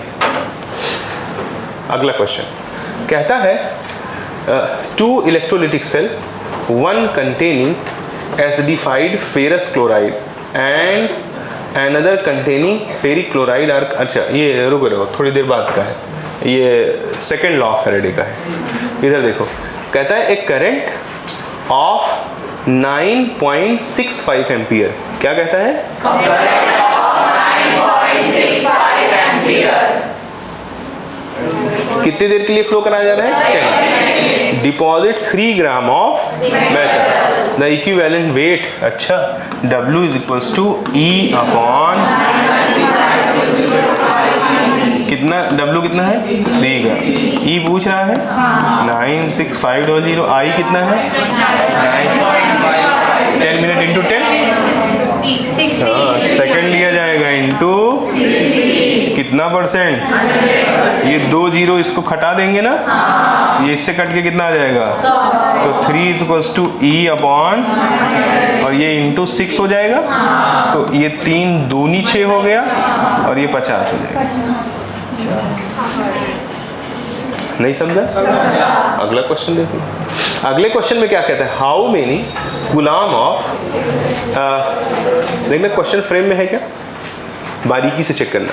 अगला क्वेश्चन कहता है 2 electrolytic cell, 1 containing acidified ferrous chloride and another containing ferric chloride are। अच्छा ये रुको थोड़ी देर बाद का है, ये सेकेंड लॉ ऑफ फैराडे का है। इधर देखो, कहता है एक करंट ऑफ 9.65 एम्पियर। क्या कहता है? कितनी देर के लिए फ्लो कराया जा रहा है? Deposit 3 gram of metal, the equivalent weight. अच्छा, W = E अपॉन कितना? W कितना है? 3 का। E पूछ रहा है 96500। I कितना है? 10 मिनट इंटू 10 सेकेंड लिया जाएगा इंटू कितना परसेंट? ये 2 जीरो इसको खटा देंगे ना, ये इससे कट के कितना आ जाएगा? तो 3 = E अपॉन और ये इंटू 6 हो जाएगा। तो ये 3 दूनी 6 हो गया और ये 50 हो जाएगा। नहीं समझा? अगला क्वेश्चन देखो। अगले क्वेश्चन में क्या कहता है? हाउ मेनी कूलम ऑफ, देखना क्वेश्चन फ्रेम में है क्या, बारीकी से चेक करना।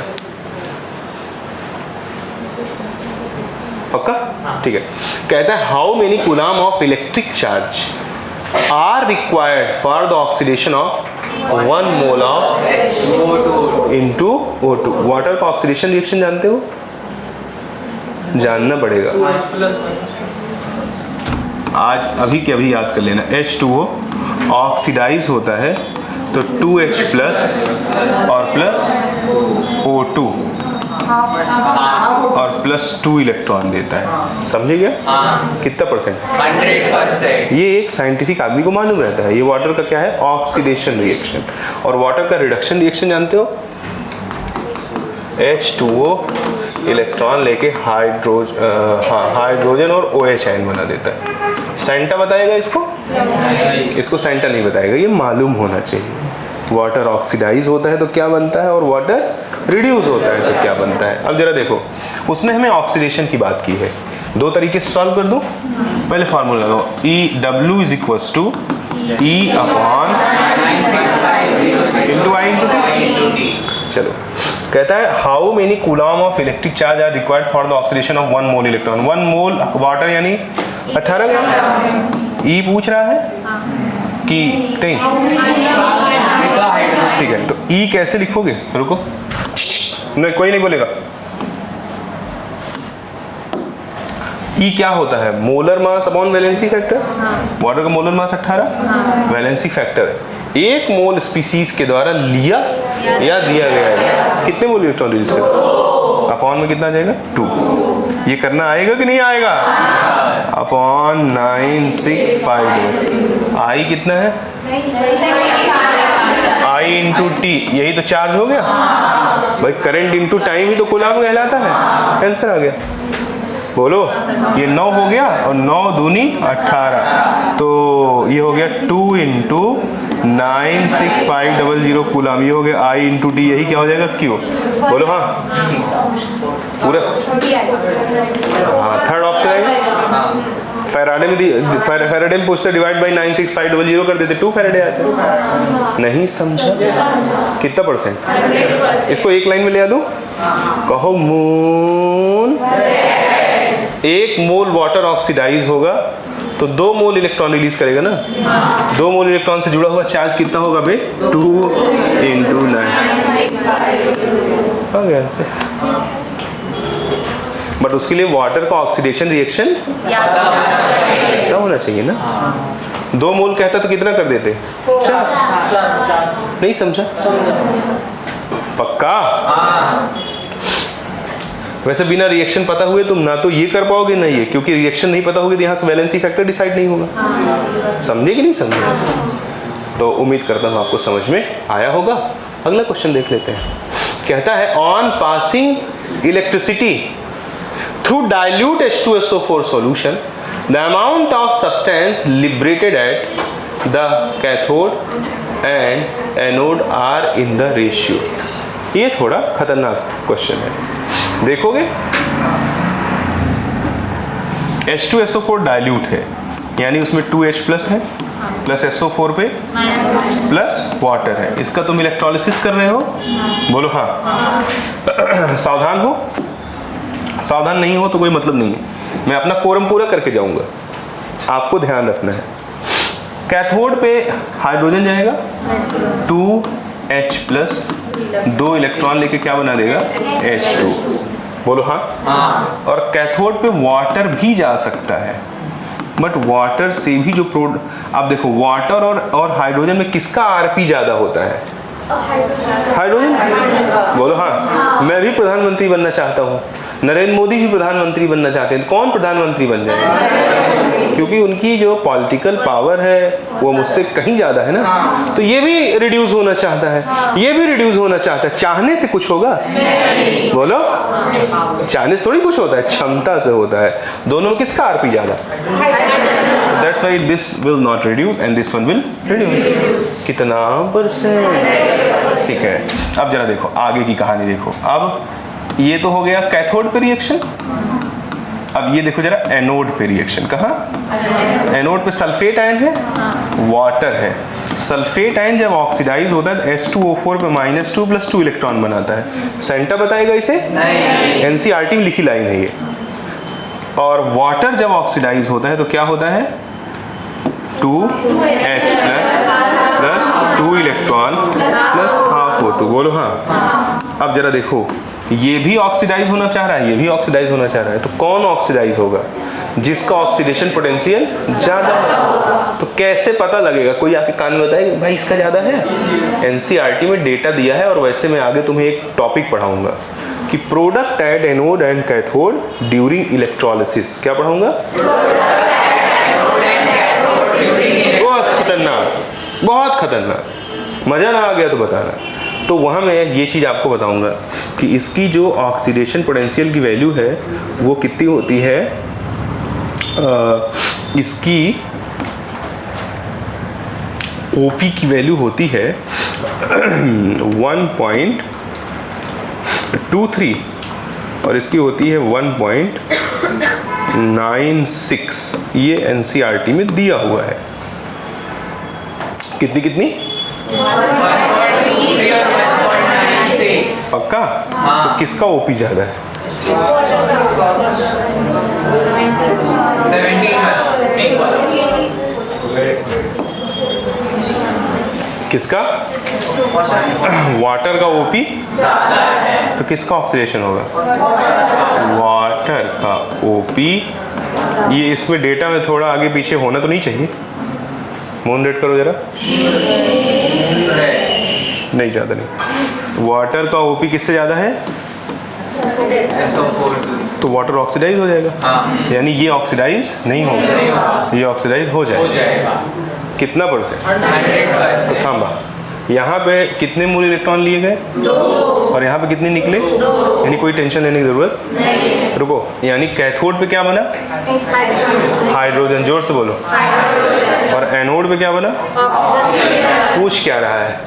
पक्का? ठीक है। कहता है how many coulomb of electric charge are required for the oxidation of 1 mole of into O2। Water का ऑक्सीडेशन रिएक्शन जानते हो? जानना पड़ेगा। आज अभी के अभी याद कर लेना। H2O ऑक्सीडाइज होता है तो 2H प्लस और प्लस O2 और +2 इलेक्ट्रॉन देता है। समझे क्या? कितना परसेंट? 100%। ये एक साइंटिफिक आदमी को मालूम रहता है। ये वाटर का क्या है? Oxidation reaction. और वाटर का रिडक्शन रिएक्शन जानते हो? H2O इलेक्ट्रॉन लेके हाइड्रोजन और OH आयन बना देता है। सेंटा बताएगा इसको? इसको सेंटा नहीं बताएगा, ये मालूम होना चाहिए। वाटर ऑक्सीडाइज होता है तो क्या बनता है, और वाटर रिड्यूस होता है तो क्या बनता है। अब जरा देखो, उसने हमें ऑक्सीडेशन की बात की है। 2 तरीके से सॉल्व कर दो। पहले फार्मूला लगाओ, W = E upon into I into T। चलो, कहता है how many coulomb of electric charge are required for the oxidation of 1 mole electron. 1 mole water यानी 18 ग्राम। ई पूछ रहा है कि नहीं? ठीक है, तो ई कैसे लिखोगे? रुको, नहीं कोई नहीं बोलेगा। ई क्या होता है? Molar mass upon valency factor. Water का मोलर मास 18, वैलेंसी फैक्टर 1 मोल स्पीसीज के द्वारा लिया या दिया गया है। कितने मोल इलेक्ट्रॉन रिलीज कर? अपॉन में कितना आ जाएगा? 2। ये करना आएगा कि नहीं आएगा? अपॉन 965। आई कितना है? I इंटू टी, यही तो चार्ज हो गया भाई। करंट इंटू टाइम ही तो कूलम कहलाता है। आंसर आ गया। बोलो, ये 9 हो गया और 9 दूनी 18, तो ये हो गया 2 इंटू 96500 कूलम। ये हो गया I इंटू टी, यही क्या हो जाएगा? Q। बोलो हाँ, पूरा हाँ, थर्ड ऑप्शन आएगा। फैराडे में पूछते डिवाइड बाई 96500 कर देते, 2 फैराडे आते। नहीं समझा? कितना परसेंट? इसको एक लाइन में ले आ दूं? कहो मून। 1 मोल वाटर ऑक्सीडाइज होगा तो 2 मोल इलेक्ट्रॉन रिलीज करेगा ना। 2 मोल इलेक्ट्रॉन से जुड़ा हुआ चार्ज कितना होगा बे? 2 इंटू 9 हो गया। बट उसके लिए वाटर का ऑक्सीडेशन रिएक्शन क्या होना चाहिए ना। 2 मोल कहता तो कितना कर देते? 4। नहीं समझा? पक्का? वैसे बिना रिएक्शन पता हुए तुम ना तो ये कर पाओगे ना ये, क्योंकि रिएक्शन नहीं पता होगी तो यहाँ से वैलेंसी फैक्टर डिसाइड नहीं होगा। समझे कि नहीं समझे? तो उम्मीद करता हूँ आपको समझ में आया होगा। अगला क्वेश्चन देख लेते हैं। कहता है on passing electricity through dilute H2SO4 solution the amount of substance liberated at the cathode and anode are in the ratio. ये थोड़ा खतरनाक क्वेश्चन है, देखोगे। H2SO4 डाइल्यूट है, यानी उसमें 2H प्लस है, प्लस SO4 पे प्लस वाटर है। इसका तुम इलेक्ट्रोलिसिस कर रहे हो, बोलो हाँ। सावधान हो, सावधान नहीं हो तो कोई मतलब नहीं है। मैं अपना कोरम पूरा करके जाऊंगा, आपको ध्यान रखना है। कैथोड पे हाइड्रोजन जाएगा, 2H प्लस 2 इलेक्ट्रॉन लेके क्या बना देगा, H2। बोलो हाँ। और कैथोड पे वाटर भी जा सकता है, बट वाटर से भी जो आप देखो वाटर और हाइड्रोजन में किसका आरपी ज्यादा होता है, हाइड्रोजन। बोलो हाँ। मैं भी प्रधानमंत्री बनना चाहता हूँ, नरेंद्र मोदी भी प्रधानमंत्री बनना चाहते हैं, कौन प्रधानमंत्री बन जाए, क्योंकि उनकी जो पॉलिटिकल पावर है वो मुझसे कहीं ज्यादा है ना। तो ये भी रिड्यूस होना चाहता है, ये भी रिड्यूस होना चाहता है। चाहने से कुछ होगा? बोलो, चाहने से थोड़ी कुछ होता है, क्षमता से होता है। दोनों में किसका आरपी ज्यादा? That's why this will not reduce and this one will reduce। कितना %? ठीक है। अब जरा देखो आगे की कहानी देखो। अब ये तो हो गया कैथोड पे रिएक्शन। अब ये देखो जरा एनोड पे रिएक्शन। कहाँ? एनोड पे सल्फेट आयन है, वाटर है। सल्फेट आयन जब ऑक्सीडाइज होता है तो H2O4 पे -2 + 2 इलेक्ट्रॉन बनाता है। सेंटा बताएगा इसे? NCERT में लिखी लाइन है ये। और वाटर जब ऑक्सीडाइज होता है तो क्या होता है, 2H plus 2 electron plus half O2। बोलो हाँ। अब जरा देखो, ये भी ऑक्सीडाइज होना चाह रहा है, ये भी ऑक्सीडाइज होना चाह रहा है, तो कौन ऑक्सीडाइज होगा? जिसका ऑक्सीडेशन पोटेंशियल ज्यादा है। तो कैसे पता लगेगा? कोई आके कान में बताएगा भाई इसका ज्यादा है? NCERT में डेटा दिया है। और वैसे मैं आगे तुम्हें एक टॉपिक पढ़ाऊंगा कि product at anode and cathode during electrolysis. क्या पढ़ाऊंगा? बहुत खतरनाक, बहुत खतरनाक। मजा ना आ गया तो बताना। तो वहाँ मैं ये चीज़ आपको बताऊंगा कि इसकी जो ऑक्सीडेशन पोटेंशियल की वैल्यू है वो कितनी होती है। इसकी OP की वैल्यू होती है 1.23 और इसकी होती है 1.96। ये NCERT में दिया हुआ है। कितनी कितनी? पक्का? तो किसका OP ज्यादा है? किसका? वाटर का OP? तो किसका ऑक्सीडेशन होगा? वाटर का OP। ये इसमें डेटा में थोड़ा आगे पीछे होना तो नहीं चाहिए। मून रेड करो जरा। नहीं, ज़्यादा नहीं। वाटर का OP किससे ज़्यादा है? तो वाटर ऑक्सीडाइज हो जाएगा। यानी ये ऑक्सीडाइज नहीं होगा, ये ऑक्सीडाइज हो जाएगा। कितना %? 100। तो थांबा, यहाँ पे कितने मूल इलेक्ट्रॉन लिए गए? 2। और यहाँ पे कितने निकले? यानी कोई टेंशन लेने की जरूरत नहीं। रुको, यानी कैथोड पे क्या बना? हाइड्रोजन। जोर से बोलो। और एनोड पे क्या बना? पूछ क्या रहा है?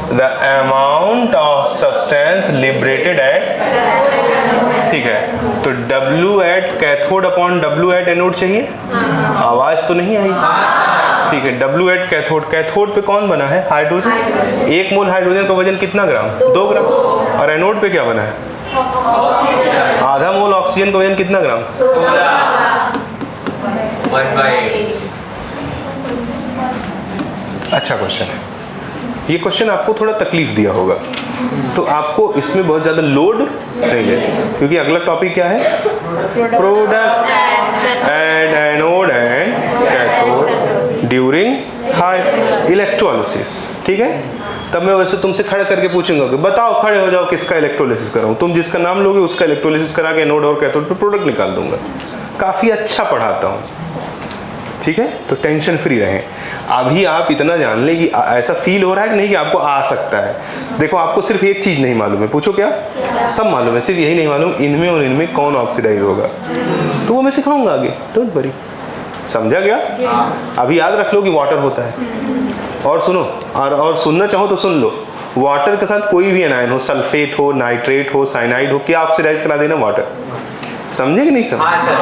The amount of substance liberated eight. ठीक है, तो W at cathode upon W at anode चाहिए। आवाज तो नहीं आई? ठीक है, W एट कैथोड। कैथोड पे कौन बना है? हाइड्रोजन। 1 मोल हाइड्रोजन का वजन कितना ग्राम? 2 ग्राम। और एनोड पे क्या बना है? आधा मोल ऑक्सीजन का वजन कितना ग्राम? 1/8। अच्छा क्वेश्चन है ये। क्वेश्चन आपको थोड़ा तकलीफ दिया होगा, तो आपको इसमें बहुत ज़्यादा लोड नहीं है, क्योंकि अगला टॉपिक क्या है? Product at anode and cathode during high electrolysis. ठीक है, तब मैं वैसे तुमसे खड़े करके पूछूंगा कि बताओ, खड़े हो जाओ, किसका इलेक्ट्रोलिसिस कराऊं। तुम जिसका नाम लोगे उसका इलेक्ट्रोलिसिस करा के एनोड और कैथोड पे प्रोडक्ट निकाल दूंगा। काफ़ी अच्छा पढ़ाता हूँ, ठीक है। तो टेंशन फ्री रहें। अभी आप इतना जान लें कि ऐसा फील हो रहा है कि नहीं कि आपको आ सकता है। देखो, आपको सिर्फ एक चीज़ नहीं मालूम है, पूछो क्या? सब मालूम है, सिर्फ यही नहीं मालूम इनमें और इनमें कौन ऑक्सीडाइज होगा। तो वो मैं सिखाऊंगा आगे, डोंट वरी। समझा गया? अभी याद रख लो कि वाटर होता है। और सुनो, और सुनना चाहो तो सुन लो, वाटर के साथ कोई भी एनायन हो, सल्फेट हो, नाइट्रेट हो, साइनाइड हो, क्या ऑक्सीडाइज करा देना? वाटर। समझे कि नहीं समझे? हाँ सर।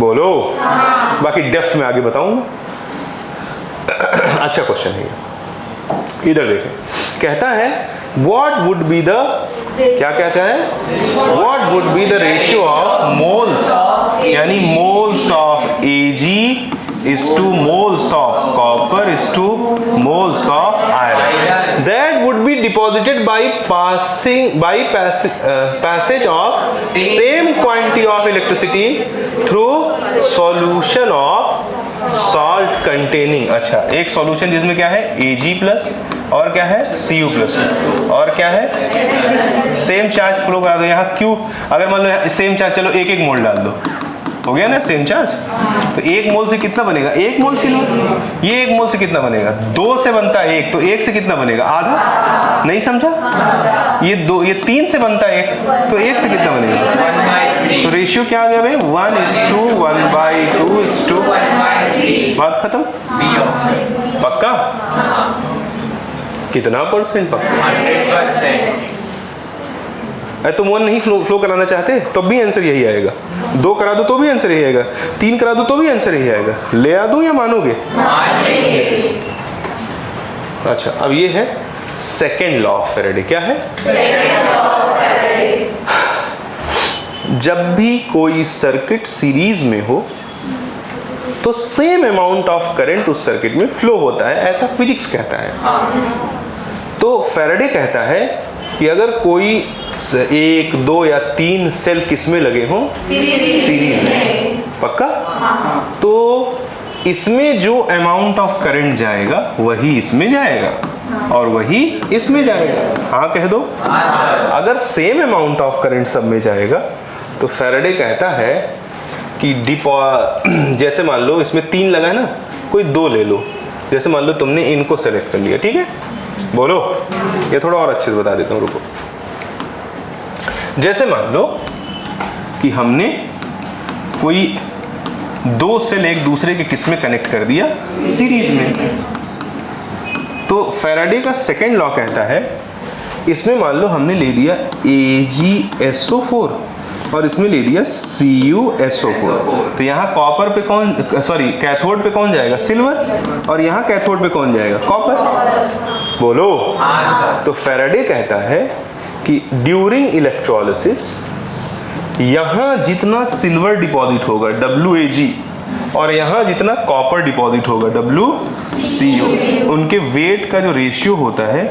बोलो। बाकी डेप्थ में आगे बताऊंगा। अच्छा क्वेश्चन है ये, इधर देखें। कहता है व्हाट वुड बी द, क्या कहता है? What would be the ratio of moles, यानी moles of Ag is to moles of copper is to moles of iron that would be deposited by passage of same quantity of electricity through solution of salt containing। अच्छा, एक solution जिसमें क्या है? Ag plus और क्या है? Cu plus और क्या है? सेम चार्ज फ्लो करा दो। यहाँ Q, अगर मान लो सेम चार्ज, चलो एक मोल डाल दो, हो गया ना सेम चार्ज। तो एक मोल से कितना बनेगा? एक मोल सिल्वर। ये एक मोल से कितना बनेगा? 2 से बनता है एक, तो एक से कितना बनेगा? आधा। नहीं समझा? ये 2, ये 3 से बनता है एक, तो एक से कितना बनेगा? तो रेशियो क्या आ गया भाई? 1:1/2:1। बात खत्म। पक्का? कितना परसेंट पक्का? 100%। तुम 1 नहीं फ्लो कराना चाहते तब भी आंसर यही आएगा। 2 करा दो तो भी आंसर यही आएगा। 3 करा दो तो भी आंसर यही आएगा। ले आ दूं या मानोगे? अच्छा, अब ये है सेकेंड लॉ ऑफ फैराडे। क्या है? जब भी कोई सर्किट सीरीज में हो तो सेम अमाउंट ऑफ करंट उस सर्किट में फ्लो होता है, ऐसा फिजिक्स कहता है। तो फैराडे कहता है कि अगर कोई 1, 2 या 3 सेल किसमें लगे हों? सीरीज में। पक्का? तो इसमें जो अमाउंट ऑफ करंट जाएगा वही इसमें जाएगा और वही इसमें जाएगा। हाँ कह दो। अगर सेम अमाउंट ऑफ करंट सब में जाएगा तो फैराडे कहता है कि जैसे मान लो इसमें 3 लगा है ना, कोई 2 ले लो। जैसे मान लो तुमने इनको सेलेक्ट कर लिया, ठीक है? बोलो, ये थोड़ा और अच्छे से बता देता हूँ, रुको। जैसे मान लो कि हमने कोई 2 सेल एक दूसरे के किस में कनेक्ट कर दिया? सीरीज में। तो फैराडे का सेकेंड लॉ कहता है, इसमें मान लो हमने ले दिया AgSO4 और इसमें ले दिया CuSO4। तो यहाँ कॉपर पे कौन, सॉरी कैथोड पे कौन जाएगा? सिल्वर। और यहाँ कैथोड पे कौन जाएगा? कॉपर। बोलो। तो फैराडे कहता है कि ड्यूरिंग इलेक्ट्रोलिसिस यहाँ जितना सिल्वर डिपॉजिट होगा WAG और यहाँ जितना कॉपर डिपॉजिट होगा WCO, उनके वेट का जो रेशियो होता है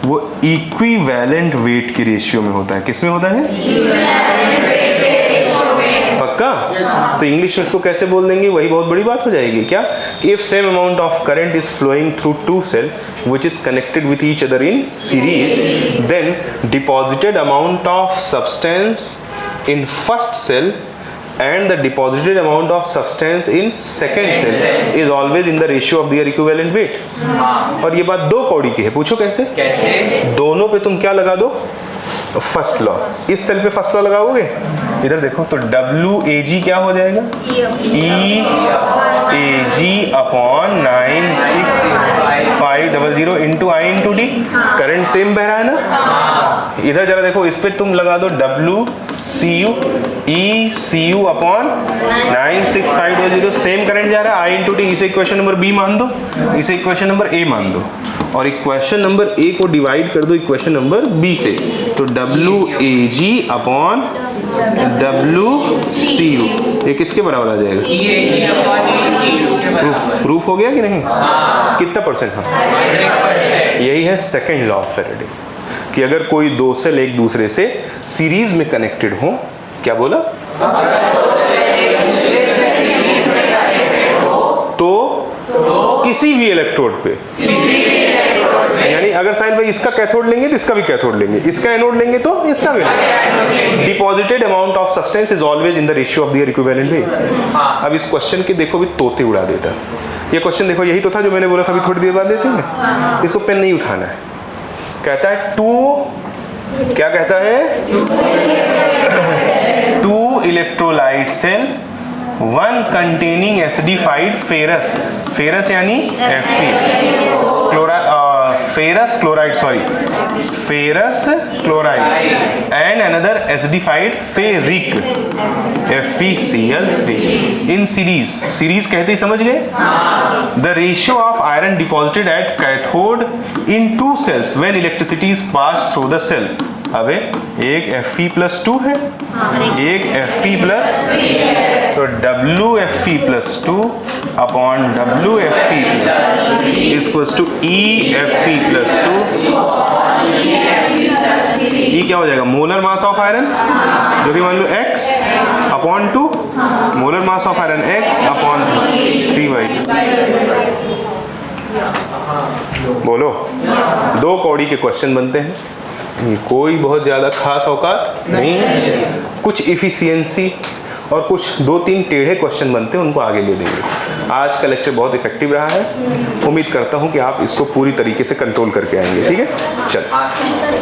वो इक्विवेलेंट वेट के रेशियो में होता है। किस में होता है? पक्का? तो इंग्लिश में इसको कैसे बोल देंगे? वही बहुत बड़ी बात हो जाएगी। क्या? If same amount of current is flowing through 2 cell which is connected with each other in series, then deposited amount of substance in first cell and the deposited amount of substance in second cell is always in the ratio of their equivalent weight। और ये बात 2 कौड़ी की है। पूछो कैसे? दोनों पे तुम क्या लगा दो? First law. इस सेल पे फर्स्ट लॉ लगाओगे, इधर देखो, तो WAG क्या हो जाएगा? EAG upon 96500 into I into D। Current same बह रहा है ना? इधर जरा देखो, इस पे तुम लगा दो WCU, ECU upon 96500, same current जा रहा है I इंटू D। इसे इक्वेशन नंबर B मान दो, इसे इक्वेशन नंबर A मान दो और इक्वेशन नंबर A को डिवाइड कर दो इक्वेशन नंबर B से। तो WAG अपॉन WCU ये किसके बराबर आ जाएगा? प्रूफ हो गया कि नहीं? कितना परसेंट? हाँ, यही है सेकेंड लॉ ऑफ फैराडे कि अगर कोई 2 सेल एक दूसरे से सीरीज में कनेक्टेड हो, क्या बोला? तो किसी भी इलेक्ट्रोड पे यानी अगर साइन भाई इसका कैथोड लेंगे तो इसका भी कैथोड लेंगे, इसका एनोड लेंगे तो इसका भी। Deposited amount of substance is always in the ratio of their equivalent weight. अब इस क्वेश्चन के देखो भी तोते उड़ा देता है। ये क्वेश्चन देखो यही तो था जो मैंने बोला था अभी थोड़ी देर बाद देते हैं। इसको पेन नहीं उठाना है। कहता है टू, क्या कहता है, two electrolyte cell, one containing acidified ferrous, ferrous यानी ferrous chloride, sorry ferrous chloride, and another acidified ferric FeCl3 in series. Series कहते ही समझ गए। The ratio of iron deposited at cathode in two cells when electricity is pass through the cell. अबे एक Fe+2 है, एक Fe+, तो WFe+2 upon WFe equals to EFe+2। E क्या हो जाएगा, मोलर मास ऑफ आयरन, जो कि मान लो X upon 2, molar mass of iron X upon 3/2। बोलो, 2 कौड़ी के क्वेश्चन बनते हैं, कोई बहुत ज़्यादा खास औकात नहीं, कुछ इफिशियंसी और कुछ 2-3 टेढ़े क्वेश्चन बनते हैं, उनको आगे ले देंगे। आज का लेक्चर बहुत इफेक्टिव रहा है, उम्मीद करता हूँ कि आप इसको पूरी तरीके से कंट्रोल करके आएंगे। ठीक है, चल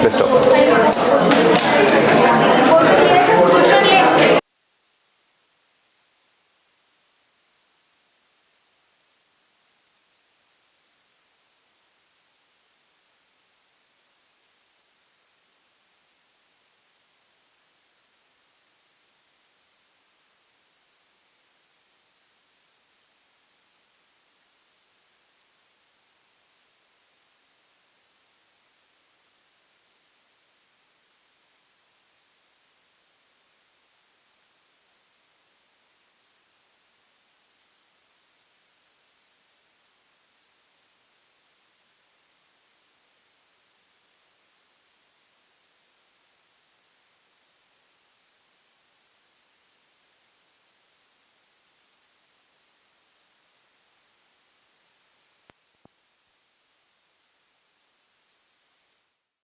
लेट्स स्टॉप।